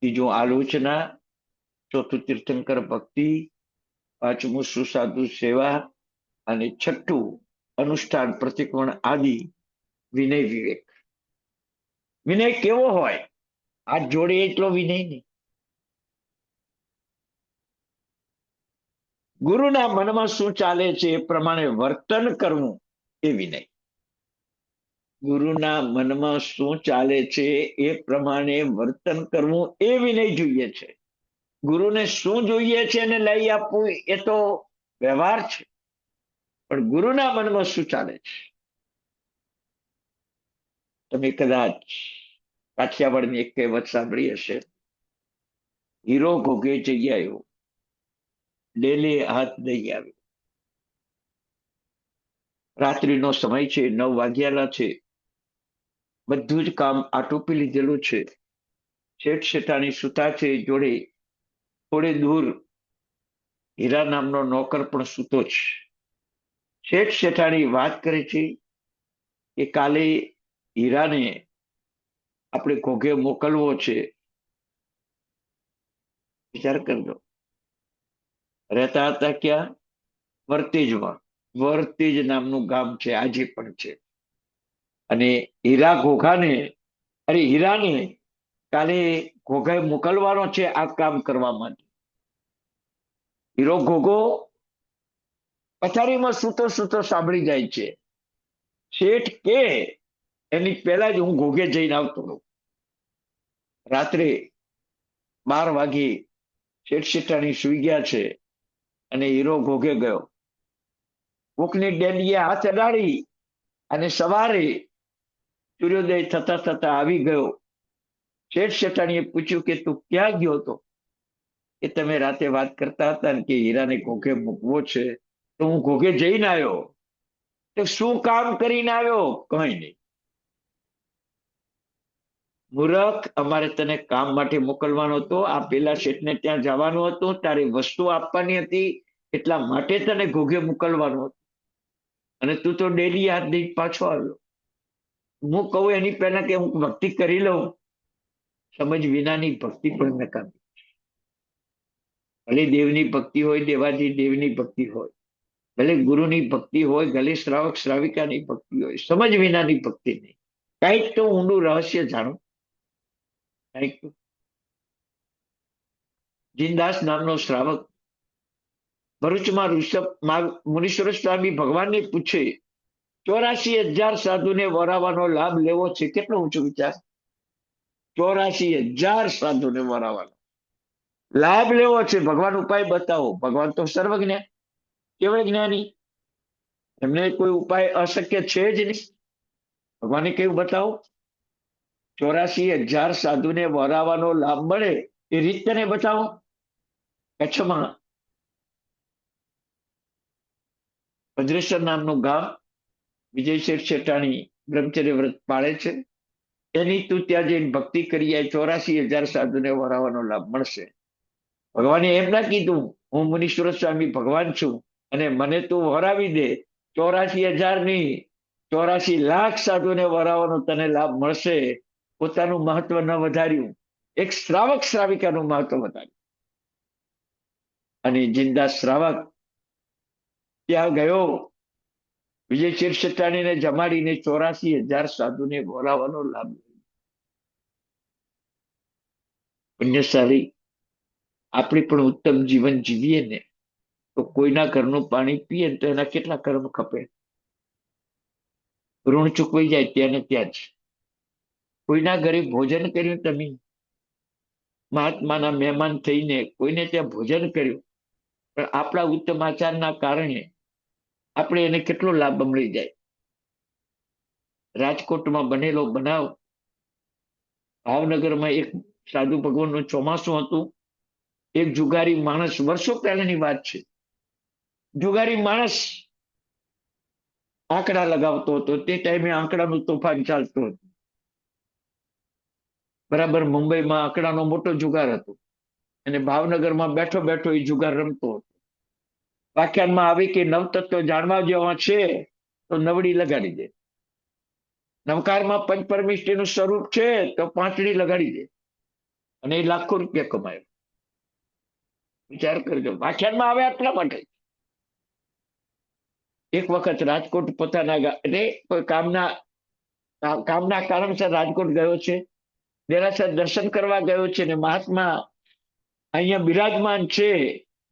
ત્રીજું આલોચના, ચોથું તીર્થંકર ભક્તિ, પાંચમું સુસાધુ સેવા, અને છઠ્ઠું અનુષ્ઠાન પ્રતિક્રમણ આદિ વિનય વિવેક. વિનય કેવો હોય? હાથ જોડે એટલો વિનય નહીં. ગુરુના મનમાં શું ચાલે છે એ પ્રમાણે વર્તન કરવું એ વિનય. ગુરુના મનમાં શું ચાલે છે એ પ્રમાણે વર્તન કરવું એ વિનય જોઈએ છે. ગુરુને શું જોઈએ છે એને લઈ આપવું એ તો વ્યવહાર છે, પણ ગુરુના મનમાં શું ચાલે છે. તમે કદાચ કાઠિયાવાડની એક કહેવત સાંભળી હશે, હીરો ઘોઘે જઈ આવ્યો, ડેલે હાથ દઈ આવ્યો. રાત્રિનો સમય છે, 9 વાગ્યાના છે, બધું જ કામ આટોપી લીધેલું છે. શેઠ શેઠાણી સુતા છે, જોડે થોડે દૂર હીરા નામનો નોકર પણ સૂતો છે. શેઠ શેઠાણી વાત કરે છે કે કાલે હીરાને આપણે ઘોઘે મોકલવો છે. વિચાર કરજો. રહેતા હતા ક્યાં? વર્તેજમાં. વર્તેજ નામનું ગામ છે, આજે પણ છે. અને હીરા ઘોઘાને, અરે હીરાને કાલે ઘોઘાએ મોકલવાનો છે આ કામ કરવા માટે. હીરો ઘોઘો પથારીમાં સૂતો સૂતો સાંભળી જાય છે, શેઠ કે એની પહેલા જ હું ઘોઘે જઈને આવતો રહું. રાત્રે 12 વાગે શેઠ શેઠાણી સુઈ ગયા છે અને હીરો ઘોઘે ગયો. કોકની ડેલીએ હાથ અડાડી અને સવારે સૂર્યોદય થતા થતા આવી ગયો. શેઠ શેઠાણીએ પૂછ્યું કે તું ક્યાં ગયો હતો? કે તમે રાતે વાત કરતા હતા ને કે હીરાને ઘોઘે મૂકવો છે, તો હું ઘોઘે જઈને આવ્યો. તો શું કામ કરીને આવ્યો? કઈ નહીં. મૂરખ, અમારે તને કામ માટે મોકલવાનો હતો. આ પેલા શેઠને ત્યાં જવાનું હતું, તારી વસ્તુ આપવાની હતી, એટલા માટે તને ઘોઘે મોકલવાનો હતો. અને તું તો ડેલી હાથ દઈ પાછો આવ્યો. હું કહું એની પહેલા કે હું ભક્તિ કરી લઉં. સમજ વિનાની ભક્તિ પણ નકામી. ભલે દેવની ભક્તિ હોય, દેવાજી દેવની ભક્તિ હોય, ભલે ગુરુની ભક્તિ હોય, ભલે શ્રાવક શ્રાવિકાની ભક્તિ હોય, સમજ વિનાની ભક્તિ નહીં. કંઈક તો ઊંડું રહસ્ય જાણો. કંઈક તો. જીનદાસ નામનો શ્રાવક ભરૂચમાં મુનીશ્વર સ્વામી ભગવાનને પૂછે, 84,000 સાધુને વરાવાનો લાભ લેવો છે. કેટલો ઊંચો વિચાર! 84,000 સાધુને વરાવાનો લાભ લેવો છે. ભગવાન ઉપાય બતાવો. ભગવાન તો સર્વજ્ઞ, કેવળ જ્ઞાની, એમને કોઈ ઉપાય અશક્ય છે જ નહીં. ભગવાને કેવું બતાવો? 84,000 સાધુને વરાવાનો લાભ મળે એ રીત તને બતાવો. કચ્છમાં ભદ્રેશ્વર નામનું ગામ, વિજય શેઠ શેઠાણી બ્રહ્મચર્ય વ્રત પાળે છે એની તું ત્યાં જઈને ભક્તિ કરી આ 84,000 સાધુને વરાવવાનો લાભ મળશે. ભગવાને એમ ના કીધું હું મુનીશ્વર સ્વામી ભગવાન છું અને મને તું વરાવી દે, 84,000 નહીં, 84,00,000 સાધુને વરાવવાનો તને લાભ મળશે. પોતાનું મહત્વ ન વધાર્યું, એક શ્રાવક શ્રાવિકાનું મહત્વ વધાર્યું. અને જિંદા શ્રાવક ત્યાં ગયો, વિજય શીર્ષતાણીને જમાડીને 84,000 સાધુને વરાવવાનો લાભ. પુણ્યશાળી આપણે પણ ઉત્તમ જીવન જીવીએ ને તો કોઈના ઘરનું પાણી પીએ તો એના કેટલા કર્મ ખપે, ઋણ ચૂકવાઈ જાય ત્યાં ને ત્યાં જ. કોઈના ઘરે ભોજન કર્યું, તમે મહાત્માના મહેમાન થઈને કોઈને ત્યાં ભોજન કર્યું, પણ આપણા ઉત્તમ આચારના કારણે આપણે એને કેટલો લાભ મળી જાય. રાજકોટમાં બનેલો બનાવ, ભાવનગરમાં એક સાધુ ભગવાનનું ચોમાસું હતું. એક જુગારી માણસ, વર્ષો પહેલાની વાત છે, જુગારી માણસ આંકડા લગાવતો હતો. તે ટાઈમે આંકડાનું તોફાન ચાલતું હતું. બરાબર મુંબઈમાં આંકડાનો મોટો જુગાર હતો અને ભાવનગરમાં બેઠો બેઠો એ જુગાર રમતો હતો. વ્યાખ્યાનમાં આવી કે નવતત્વ જાણવા જેવા છે તો નવડી લગાડી દે, નવકારમાં પંચપરમિષ્ટિનું સ્વરૂપ છે તો પાંચડી લગાડી દે, અને એ લાખો રૂપિયા કમાયો. વિચાર કરજો, વ્યાખ્યાનમાં આવે આટલા માટે. એક વખત રાજકોટ પોતાના એટલે કોઈ કામના કારણસર રાજકોટ ગયો છે, દેરાસર દર્શન કરવા ગયો છે ને મહાત્મા અહીંયા બિરાજમાન છે.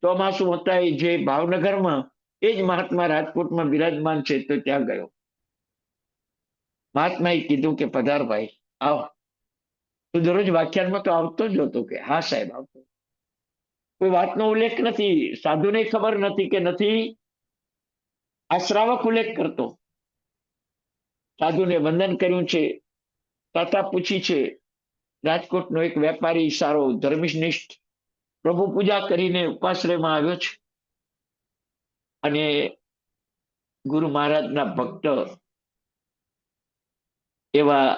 ચોમાસું હતા એ જે ભાવનગરમાં, એ જ મહાત્મા રાજકોટમાં બિરાજમાન છે. તો ત્યાં ગયો. મહાત્માએ કીધું કે પધાર ભાઈ, આવ. તું દરરોજ વ્યાખ્યાનમાં તો આવતો જ હતો? કે હા સાહેબ આવતો. કોઈ વાતનો ઉલ્લેખ નથી, સાધુને ખબર નથી કે નથી. આ શ્રાવક ઉલ્લેખ કરતો. સાધુને વંદન કર્યું છે, તાતા પૂછી છે. રાજકોટનો એક વેપારી સારો ધર્મનિષ્ઠ પ્રભુ પૂજા કરીને ઉપાશ્રયમાં આવ્યો છે અને ગુરુ મહારાજના ભક્ત એવા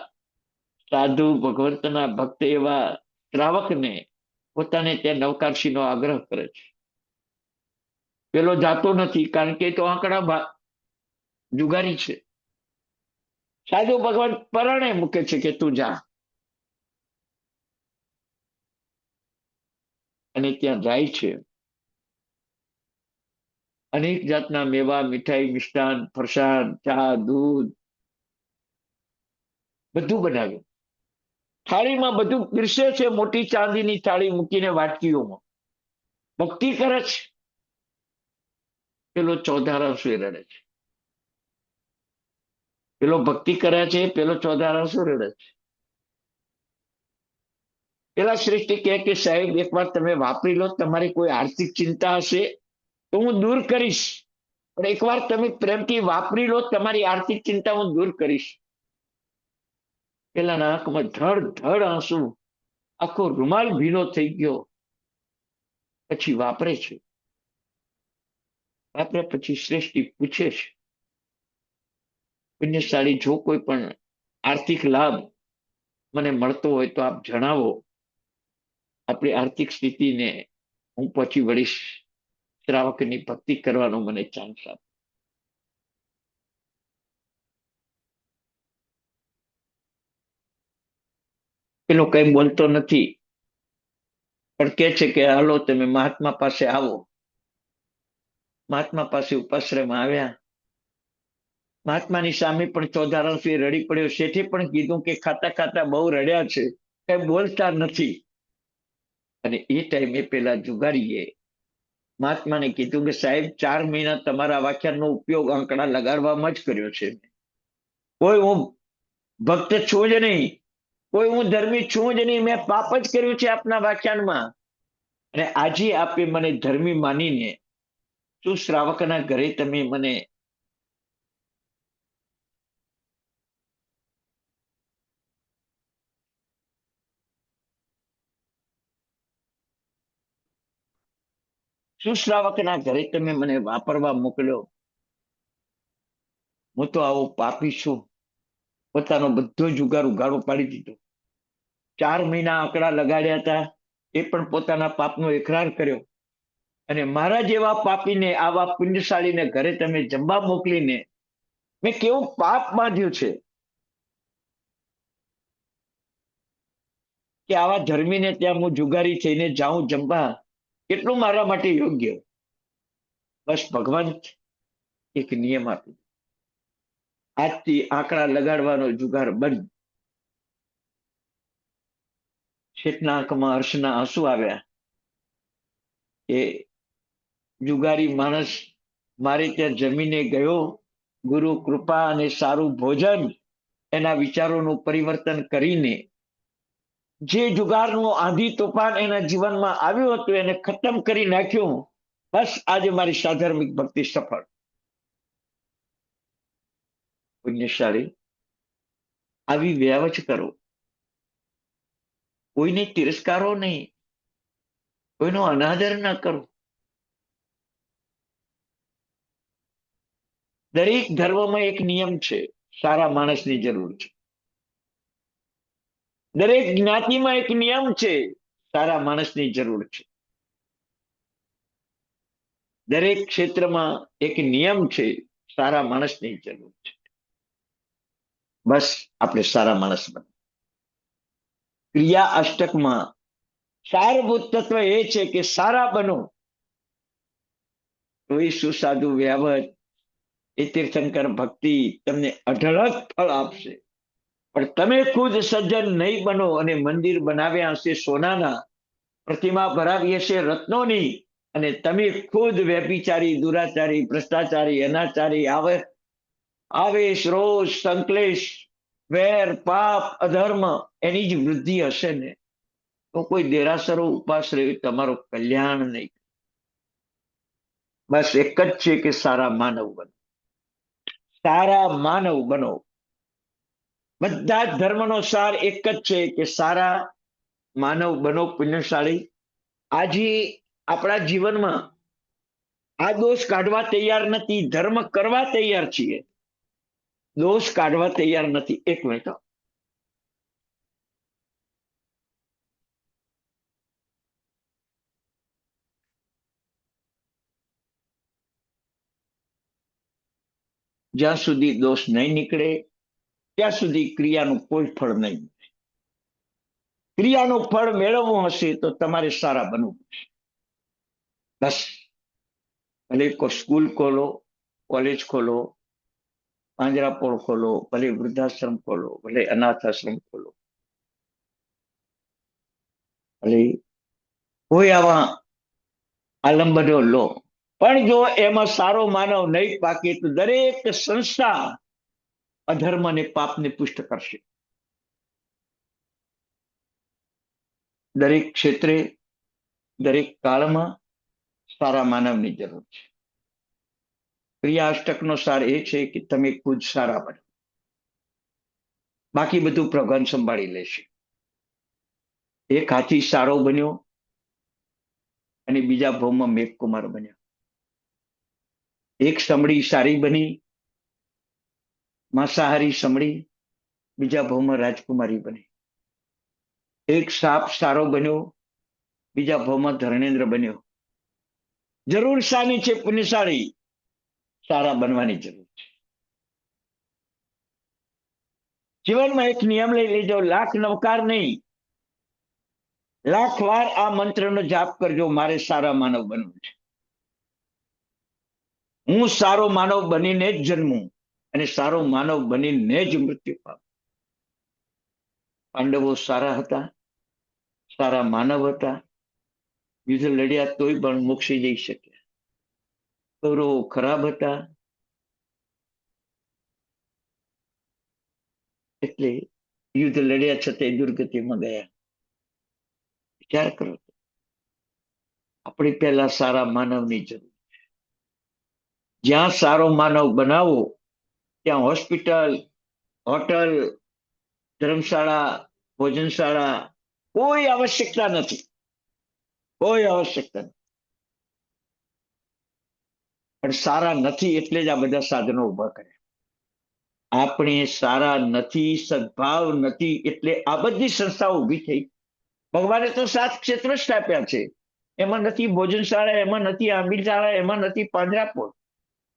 સાધુ ભગવંતના ભક્ત એવા શ્રાવકને પોતાને ત્યાં નવકારશીનો આગ્રહ કરે છે. પેલો જાતો નથી, કારણ કે તો આંકડા જુગારી છે. સાધુ ભગવાન પરણે મૂકે છે કે તું જા, અને ત્યાં જાય છે. અનેક જાતના મેવા, મીઠાઈ, મિષ્ટાન, ફરસાણ, ચા, દૂધ બધું બનાવ્યું. થાળીમાં બધું પીરસે છે, મોટી ચાંદીની થાળી મૂકીને વાટકીઓમાં ભક્તિ કરે છે. પેલો ચોધારાશું રડે છે. પેલો ભક્તિ કરે છે, પેલો ચોધારાશું રડે છે. પેલા શ્રેષ્ઠ કહે કે સાહેબ એકવાર તમે વાપરી લો, તમારી કોઈ આર્થિક ચિંતા હશે તો હું દૂર કરીશ, પણ એકવાર તમે પ્રેમથી વાપરી લો, તમારી આર્થિક ચિંતા હું દૂર કરીશ. પેલાના આંખમાં ધડ ધડ આંસુ, આખો રૂમાલ ભીનો થઈ ગયો. પછી વાપરે છે. વાપર્યા પછી શ્રેષ્ઠી પૂછે છે, પુણ્યશાળી જો કોઈ પણ આર્થિક લાભ મને મળતો હોય તો આપ જણાવો, આપણી આર્થિક સ્થિતિને હું પછી વળીશ, શ્રાવકની ભક્તિ કરવાનો મને ચાન્સ આપો. પેલો કઈ બોલતો નથી, પણ કે છે કે હાલો તમે મહાત્મા પાસે આવો. મહાત્મા પાસે ઉપાશ્રયમાં આવ્યા. મહાત્માની સામે પણ ચોધારાથી રડી પડ્યો. શેઠે પણ કીધું કે ખાતા ખાતા બહુ રડ્યા છે, કઈ બોલતા નથી. અને એ ટાઈમે પેલા જુગારીએ મહાત્માને કીધું કે સાહેબ 4 મહિના તમારા વ્યાખ્યાનનો ઉપયોગ આંકડા લગાડવામાં જ કર્યો છે. કોઈ હું ભક્ત છું જ નહીં, કોઈ હું ધર્મી છું જ નહીં, મેં પાપ જ કર્યું છે આપના વ્યાખ્યાનમાં. અને આજે આપે મને ધર્મી માનીને શું શ્રાવકના ઘરે તમે મને સુશ્રાવકના ઘરે તમે મને વાપરવા મોકલ્યો. હું તો આવો પાપી છું, પોતાનો બધો જુગાર ઉઘાડો પાડી દીધો. 4 મહિના આંકડા લગાડ્યા હતા, એ પણ પોતાના પાપનો એકરાર કર્યો. અને મારા જેવા પાપીને, આવા પુણ્યશાળીને ઘરે તમે જમવા મોકલીને મેં કેવું પાપ બાંધ્યું છે કે આવા ધર્મીને ત્યાં હું જુગારી થઈને જાઉં જમવા, કેટલું મારા માટે યોગ્ય. બસ ભગવાન એક નિયમ આપ્યો, આજથી આંકડા લગાડવાનો જુગાર બંધ. શેઠના આંખમાં હર્ષના આંસુ આવ્યા. એ જુગારી માણસ મારે ત્યાં જમીને ગયો, ગુરુ કૃપા અને સારું ભોજન એના વિચારોનું પરિવર્તન કરીને જે જુગારનું આંધી તોફાન એના જીવનમાં આવ્યું હતું એને ખતમ કરી નાખ્યું. બસ આજે મારી સાધર્મિક ભક્તિ સફળ. પુણ્યશાળી, આવી વ્યાવચ કરો, કોઈને તિરસ્કારો નહીં, કોઈનો અનાદર ન કરો. દરેક ધર્મમાં એક નિયમ છે, સારા માણસની જરૂર છે. દરેક જ્ઞાતિમાં એક નિયમ છે, સારા માણસની જરૂર છે. દરેક ક્ષેત્રમાં એક નિયમ છે, સારા માણસની જરૂર છે. બસ આપણે સારા માણસ બનો. ક્રિયા અષ્ટકમાં સારભૂત તત્વ એ છે કે સારા બનો તો એ સુસાધુ વ્યાવત, એ તીર્થંકર ભક્તિ તમને અઢળક ફળ આપશે. પણ તમે ખુદ સજ્જન નહીં બનો અને મંદિર બનાવ્યા હશે સોનાના, પ્રતિમા ભરાવી હશે રત્નોની, અને તમે ખુદ વ્યભિચારી, દુરાચારી, ભ્રષ્ટાચારી, અનાચારી, આવેશ, રોષ, સંકલેશ, વેર, પાપ, અધર્મ એની જ વૃદ્ધિ હશે ને, તો કોઈ દેરાસરો ઉપાસ રહ્યો તમારો કલ્યાણ નહીં. બસ એક જ છે કે સારા માનવ બનો. સારા માનવ બનો. બધા જ ધર્મનો સાર એક જ છે કે સારા માનવ બનો. પુણ્યશાળી, આજે આપણા જીવનમાં આ દોષ કાઢવા તૈયાર નથી, ધર્મ કરવા તૈયાર છીએ, દોષ કાઢવા તૈયાર નથી. એક મિનિટ. જ્યાં સુધી દોષ નહીં નીકળે ત્યાં સુધી ક્રિયાનું કોઈ ફળ નહીં. ક્રિયાનું ફળ મેળવવું હશે તો તમારે સારા બનવું પડશે. બસ ભલે સ્કૂલ ખોલો, કોલેજ ખોલો, પાંજરાપોળ ખોલો, ભલે વૃદ્ધાશ્રમ ખોલો, ભલે અનાથ આશ્રમ ખોલો, ભલે કોઈ આવા આલંબનો લો, પણ જો એમાં સારો માનવ નહીં પાકે તો દરેક સંસ્થા અધર્મ અને પાપને પુષ્ટ કરશે. દરેક ક્ષેત્રે, દરેક કાળમાં સારા માનવની જરૂર છે. ક્રિયા અષ્ટકનો સાર એ છે કે તમે ખુદ સારા બનો, બાકી બધું ભગવાન સંભાળી લેશે. એક હાથી સારો બન્યો અને બીજા ભાવમાં મેઘકુમાર બન્યો. એક સમડી સારી બની, માંસાહારી સમડી, બીજા ભાવમાં રાજકુમારી બની. એક સાપ સારો બન્યો, બીજા ભાવમાં ધર્મેન્દ્ર બન્યો. જરૂર શાની છે પુણ્યશાળી? સારા બનવાની જરૂર છે. જીવનમાં એક નિયમ લઈ લેજો, લાખ નવકાર નહીં, લાખ વાર આ મંત્રનો જાપ કરજો, મારે સારા માનવ બનવું છે. હું સારો માનવ બનીને જ જન્મું અને સારો માનવ બનીને જ મૃત્યુ પામું. પાંડવો સારા હતા, સારા માનવ હતા, યુદ્ધ લડ્યા તોય પણ મોક્ષી જઈ શક્યા. કૌરવો ખરાબ હતા એટલે યુદ્ધ લડ્યા છતાં દુર્ગતિમાં ગયા. વિચાર કરો, આપણે પહેલા સારા માનવની જરૂર. જ્યાં સારો માનવ બનાવો ત્યાં હોસ્પિટલ, હોટલ, ધર્મશાળા, ભોજનશાળા કોઈ આવશ્યકતા નથી, કોઈ આવશ્યકતા નથી. પણ સારા નથી એટલે જ આ બધા સાધનો ઉભા કર્યા. આપણે સારા નથી, સદભાવ નથી, એટલે આ બધી સંસ્થાઓ ઊભી થઈ. ભગવાને તો 7 ક્ષેત્રો જ આપ્યા છે. એમાં નથી ભોજનશાળા, એમાં નથી આંબીલશાળા, એમાં નથી પાંજરાપોળ,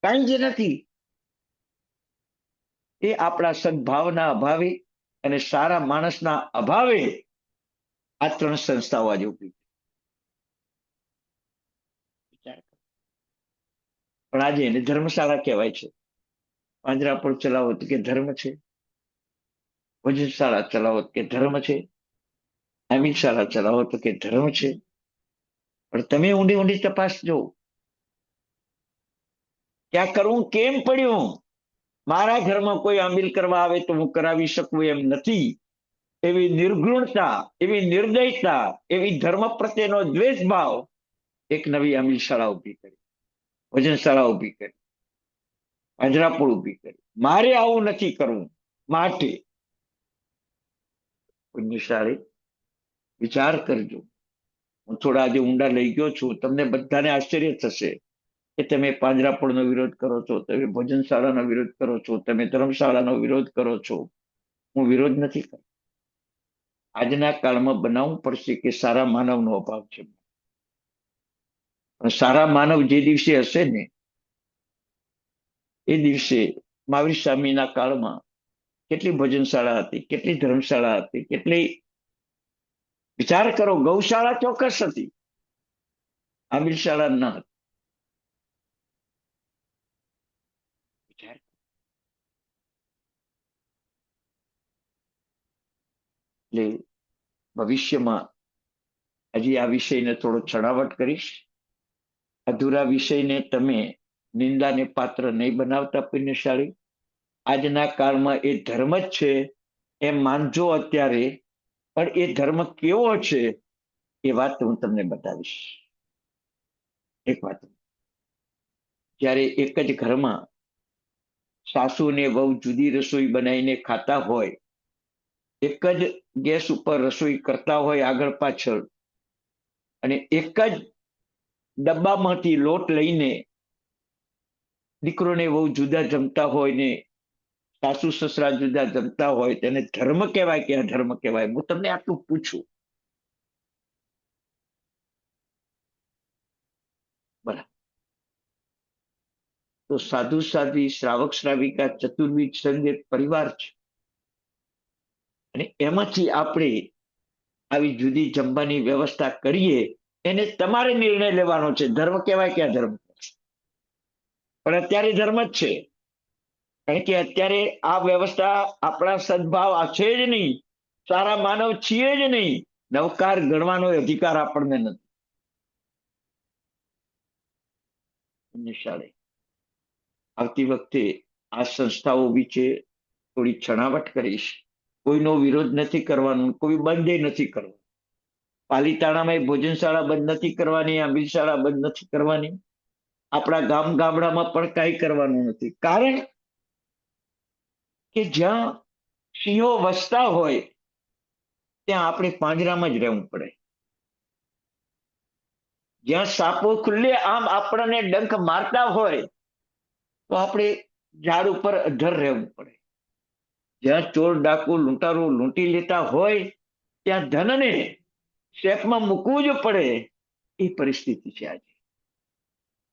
કાંઈ જ નથી. એ આપણા સદભાવના અભાવે અને સારા માણસના અભાવે આ 3 સંસ્થાઓ આજે ઊભી થઈ. પણ આજે એને ધર્મશાળા કહેવાય છે. પાંજરાપોળ ચલાવો તો કે ધર્મ છે, ભોજનશાળા ચલાવો તો કે ધર્મ છે, આંબીલશાળા ચલાવો તો કે ધર્મ છે. પણ તમે ઊંડી ઊંડી તપાસજો, ક્યાં કરવું કેમ પડ્યું. મારા ઘરમાં કોઈ આંબીલ કરવા આવે તો હું કરાવી શકું એમ નથી. એવી નિર્ગુણતા, એવી નિર્દયતા, એવી ધર્મ પ્રત્યેનો દ્વેષ ભાવ એક નવી આંબીલ શાળા ઊભી કરી, ભજનશાળા ઊભી કરી, પાંજરાપોળ ઊભી કરી. મારે આવું નથી કરવું, માટે પુણ્યશાળી વિચાર કરજો. હું થોડા આજે ઊંડા લઈ ગયો છું. તમને બધાને આશ્ચર્ય થશે કે તમે પાંજરાપોળનો વિરોધ કરો છો, તમે ભોજનશાળાનો વિરોધ કરો છો, તમે ધર્મશાળાનો વિરોધ કરો છો. હું વિરોધ નથી કરતો. આજના કાળમાં બનાવવું પડશે કે સારા માનવનો અભાવ છે. પણ સારા માનવ જે દિવસે હશે ને, એ દિવસે મહાવીર સ્વામીના કાળમાં કેટલી ભોજનશાળા હતી, કેટલી ધર્મશાળા હતી, કેટલી, વિચાર કરો. ગૌશાળા ચોક્કસ હતી, આંબીલ શાળા ન હતી. એટલે ભવિષ્યમાં હજી આ વિષયને થોડો છણાવટ કરીશ. અધૂરા વિષયને તમે નિંદાને પાત્ર નહીં બનાવતા પુણ્યશાળી. આજના કાળમાં એ ધર્મ જ છે એમ માનજો અત્યારે, પણ એ ધર્મ કેવો છે એ વાત હું તમને બતાવીશ. એક વાત, જ્યારે એક જ ઘરમાં સાસુ ને વહુ જુદી રસોઈ બનાવીને ખાતા હોય, એક જ ગેસ ઉપર રસોઈ કરતા હોય આગળ પાછળ, અને એક જ ડબ્બામાંથી લોટ લઈને દીકરો ને વહુ જુદા જમતા હોય ને સાસુ સસરા જુદા જમતા હોય, તેને ધર્મ કહેવાય કે અધર્મ કહેવાય? હું તમને આટલું પૂછું. બરાબર. તો સાધુ સાધ્વી, શ્રાવક શ્રાવિકા, ચતુર્વિધ સંઘ એક પરિવાર છે, અને એમાંથી આપણે આવી જુદી જમવાની વ્યવસ્થા કરીએ, એને તમારે નિર્ણય લેવાનો છે ધર્મ કહેવાય કે અધર્મ. પણ અત્યારે ધર્મ જ છે, કારણ કે અત્યારે આ વ્યવસ્થા આપણા સદભાવ આ છે જ નહીં, સારા માનવ છીએ જ નહીં, નવકાર ગણવાનો અધિકાર આપણને નથી. નિશાળે આવતી વખતે આ સંસ્થાઓ વિશે થોડી છણાવટ કરીશ. કોઈનો વિરોધ નથી કરવાનો, કોઈ બંધ નથી કરવાનું. પાલીતાણામાં ભોજનશાળા બંધ નથી કરવાની, આંબીલ શાળા બંધ નથી કરવાની, આપણા ગામ ગામડામાં પણ કાંઈ કરવાનું નથી. કારણ કે જ્યાં સિંહો વસતા હોય ત્યાં આપણે પાંજરામાં જ રહેવું પડે. જ્યાં સાપો ખુલ્લે આમ આપણને ડંખ મારતા હોય તો આપણે ઝાડ ઉપર અધર રહેવું પડે. જ્યાં ચોર ડાકુ લૂંટારો લૂંટી લેતા હોય ત્યાં ધનને શેફમાં મૂકવું જ પડે. એ પરિસ્થિતિ છે આજે.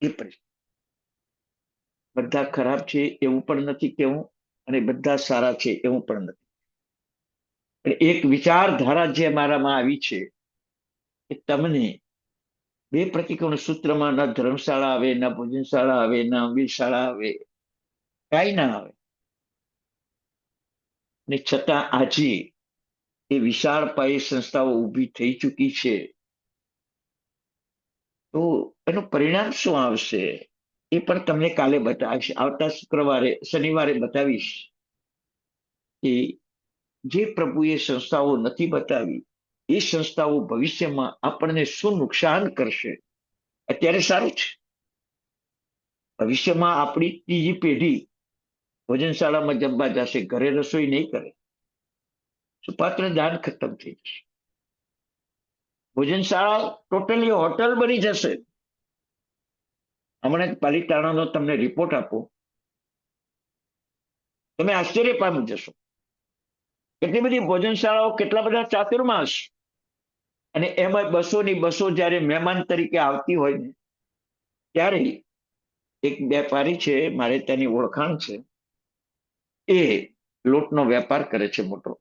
એ પરિસ્થિતિ, બધા ખરાબ છે એવું પણ નથી કેવું, અને બધા સારા છે એવું પણ નથી. એક વિચારધારા જે મારામાં આવી છે કે તમને બે પ્રતિકોણ સૂત્રમાં ન ધર્મશાળા આવે, ન ભોજનશાળા આવે, ન આંબીલ શાળા આવે, કાંઈ ના આવે, ને છતાં આજે એ વિશાળ પાયે સંસ્થાઓ ઊભી થઈ ચૂકી છે. તો એનું પરિણામ શું આવશે એ પણ તમને કાલે બતાવીશ. આવતા શનિવારે બતાવીશ કે જે પ્રભુએ સંસ્થાઓ નથી બતાવી એ સંસ્થાઓ ભવિષ્યમાં આપણને શું નુકસાન કરશે. અત્યારે સારું છે, ભવિષ્યમાં આપણી ત્રીજી પેઢી ભોજનશાળામાં જમવા જશે, ઘરે રસોઈ નહીં કરે, સુપાત્ર દાન ખતમ થઈ જશે, ભોજનશાળા ટોટલી હોટલ બની જશે. હમણાં પાલિતાણાનો તમને રિપોર્ટ આપો, તમે આશ્ચર્ય પામી જશો. કેટલી બધી ભોજનશાળાઓ, કેટલા બધા ચાતુર્માસ, અને એમાં 200 ની 200 જ્યારે મહેમાન તરીકે આવતી હોય ને, ત્યારે એક વેપારી છે, મારે તેની ઓળખાણ છે, એ લોટનો વેપાર કરે છે મોટો.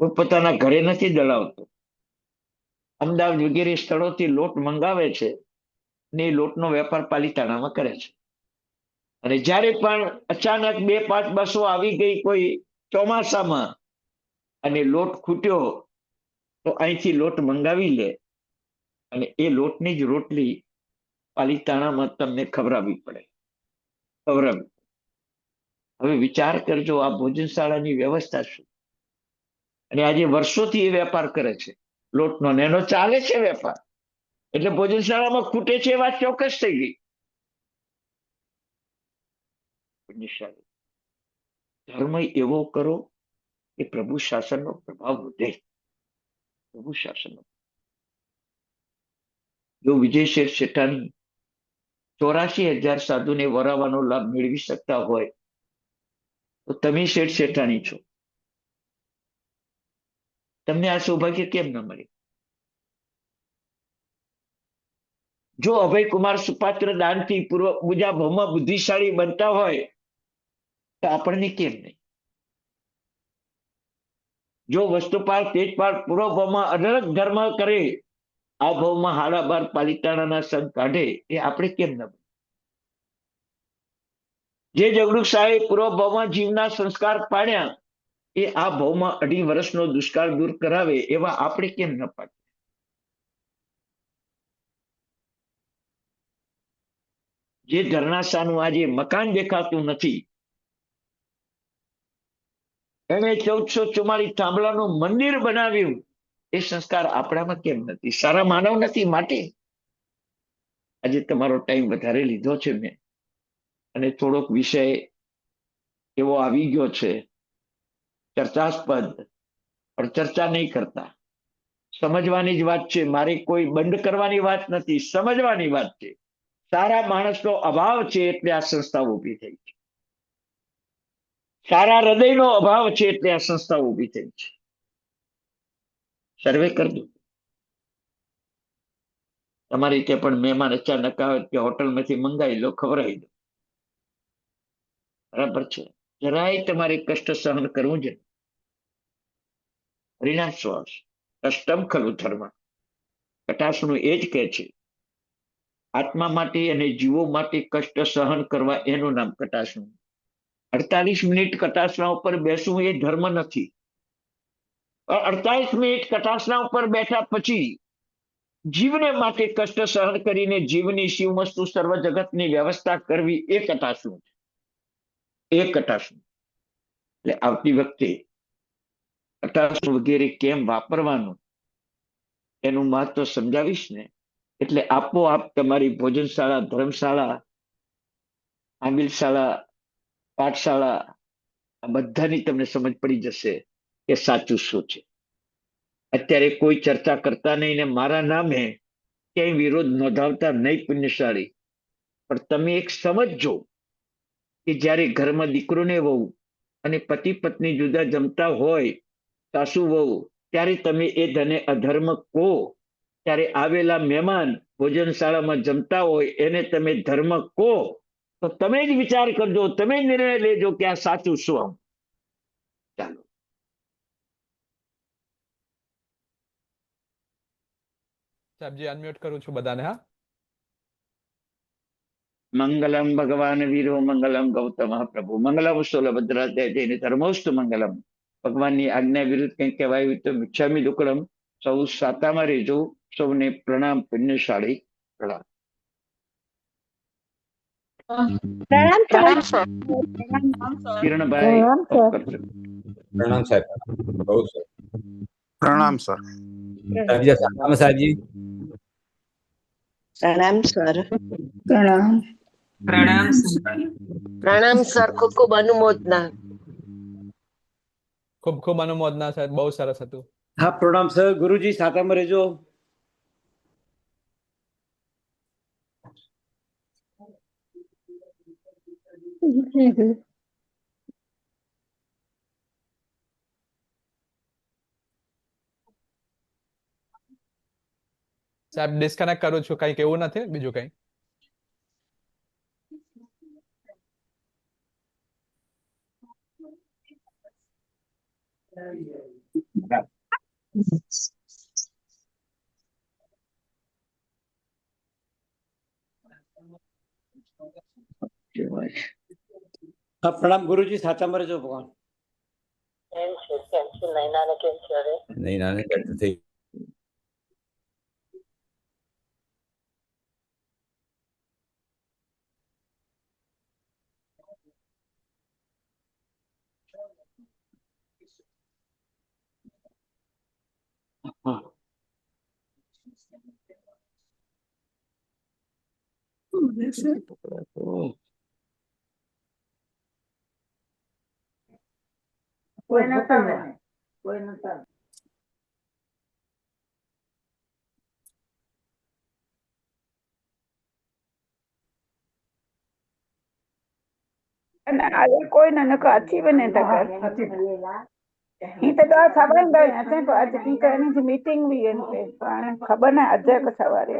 પોતાના ઘરે નથી દળાવતો, અમદાવાદ વગેરે સ્થળોથી લોટ મંગાવે છે ને એ લોટનો વેપાર પાલિતાણામાં કરે છે. અને જ્યારે પણ અચાનક 2-5 બસો આવી ગઈ કોઈ ચોમાસામાં અને લોટ ખૂટ્યો, તો અહીંથી લોટ મંગાવી લે અને એ લોટની જ રોટલી પાલિતાણામાં તમને ખવડાવવી પડે. હવે વિચાર કરજો આ ભોજનશાળાની વ્યવસ્થા શું. અને આજે વર્ષોથી એ વેપાર કરે છે લોટનો, ને એનો ચાલે છે વેપાર. એટલે ભોજનશાળામાં ખૂટે છે એ વાત ચોક્કસ થઈ ગઈ. ધર્મ એવો કરો કે પ્રભુ શાસનનો પ્રભાવ વધે. પ્રભુ શાસનનો. જો વિજય શેઠ શેઠાણી 84,000 સાધુને વરાવવાનો લાભ મેળવી શકતા હોય, તો તમે શેઠ શેઠાણી છો, તમને આ સૌભાગ્ય કેમ ન મળે? જો અભયકુમાર સુપાત્ર દાનથી પૂર્વ પૂજા ભાવમાં બુદ્ધિશાળી બનતા હોય, તો આપણને કેમ નહીં? જો વસ્તુપાલ તેજપાલ પૂર્વ ભાવમાં અઢળક ધર્મ કરે, આ ભાવમાં 12.5 પાલિતાણાના સંત કાઢે, એ આપણે કેમ ન બને? જે જગડુક સાહેબ પૂર્વ ભાવમાં જીવના સંસ્કાર પાડ્યા, એ આ ભાવમાં 2.5 વર્ષનો દુષ્કાળ દૂર કરાવે, એવા આપણે કેમ ન પાડીએ? જે ધરણાશાનું આજે મકાન દેખાતું નથી, એને 1444 થાંભલાનું મંદિર બનાવ્યું, એ સંસ્કાર આપણામાં કેમ નથી? સારા માનવ નથી માટે. આજે તમારો ટાઈમ વધારે લીધો છે મેં, અને થોડોક વિષય એવો આવી ગયો છે ચર્ચાસ્પદ, પણ ચર્ચા નહીં કરતા. સમજવાની જ વાત છે. મારે કોઈ બંધ કરવાની વાત નથી, સમજવાની વાત છે. સારા માણસનો અભાવ છે એટલે આ સંસ્થા ઊભી થઈ છે. સારા હૃદયનો અભાવ છે એટલે આ સંસ્થા ઊભી થઈ છે. સર્વે કરજો. તમારી રીતે પણ મહેમાન અચાનક આવે કે હોટલમાંથી મંગાવી લો, ખવડાવી દો. બરાબર છે. જરાય તમારે કષ્ટ સહન કરવું છે. પરિણામ શું આવશે? કષ્ટમ ખલું ધર્મ. કટાશનું એ જ કહે છે, આત્મા માટે અને જીવો માટે કષ્ટ સહન કરવા, એનું નામ કટાશનું. 48 મિનિટ કટાશના ઉપર બેસવું એ ધર્મ નથી. 48 મિનિટ કટાશના ઉપર બેઠા પછી જીવને માટે કષ્ટ સહન કરીને જીવની શિવમસ્તુ સર્વ જગતની વ્યવસ્થા કરવી, એ કટાશનું છે. એ કટાશનું. એટલે આવતી વખતે કટાશ વગેરે કેમ વાપરવાનું એનું મહત્વ સમજાવીશ ને, એટલે આપોઆપ તમારી ભોજનશાળા, ધર્મશાળા, આંબિલશાળા, પાઠશાળા, આ બધાની તમને સમજ પડી જશે કે સાચું શું છે. અત્યારે કોઈ ચર્ચા કરતા નહીં, ને મારા નામે ક્યાંય વિરોધ નોંધાવતા નહીં, પુણ્યશાળી. પણ તમે એક સમજજો કે જ્યારે ઘરમાં દીકરો ને વહુ અને પતિ પત્ની જુદા જમતા હોય, સાસુ વહુ, ત્યારે તમે એ ધને અધર્મ કહો, ત્યારે આવેલા મહેમાન ભોજનશાળામાં જમતા હોય એને તમે ધર્મ કહો, તો તમે જ વિચાર કરજો, તમે જ નિર્ણય લેજો કે આ સાચું શું. આમ ચાલો. સાહેબજી અનમ્યુટ કરું છું બધાને. હા, મંગલમ ભગવાન વીરો મંગલમ ગૌતમ પ્રભુ મંગલમ સ્થૂલભદ્રાધ્યાય જઈને ધર્મોસ્તુ મંગલમ. ભગવાનની આજ્ઞા વિરુદ્ધ કંઈક કહેવાયું તો મિચ્છામી દુક્કડમ. સૌ સાતામાં રહેજો. સૌને પ્રણામ, પુણ્યશાળી પ્રણામ. પ્રણામ પ્રણામ સર. સર. કિરણભાઈ પ્રણામ સર. ઓફ કરજો. પ્રણામ સાહેબ. બહુ સર. પ્રણામ સર. સાહેબજી, સાતામાં સાહેબજી. પ્રણામ સર. પ્રણામ. પ્રણામ પ્રણામ સર. ખૂબ ખૂબ અનુમોદના. ખૂબ ખૂબ અનુમોદના સાહેબ, બહુ સરસ હતું. હા, પ્રણામ સર. ગુરુજી સાતામાં રહેજો. સાહેબ ડિસ્કનેક્ટ કરું છું, કંઈક એવું નથી ને બીજું કંઈ? જોવા છે. પ્રણામ ગુરુજી સાચામાં રહેજો ભગવાન. નહીં નાને કરતો થઈ હા. ઓહ, ಅದು कोई ना को अच्छी बने तक हीअ त ॻाल्हि ख़बर न पई असां पोइ अॼु की करणी थी मीटिंग बि आहिनि पे पाण ख़बर न अॼु को सवारे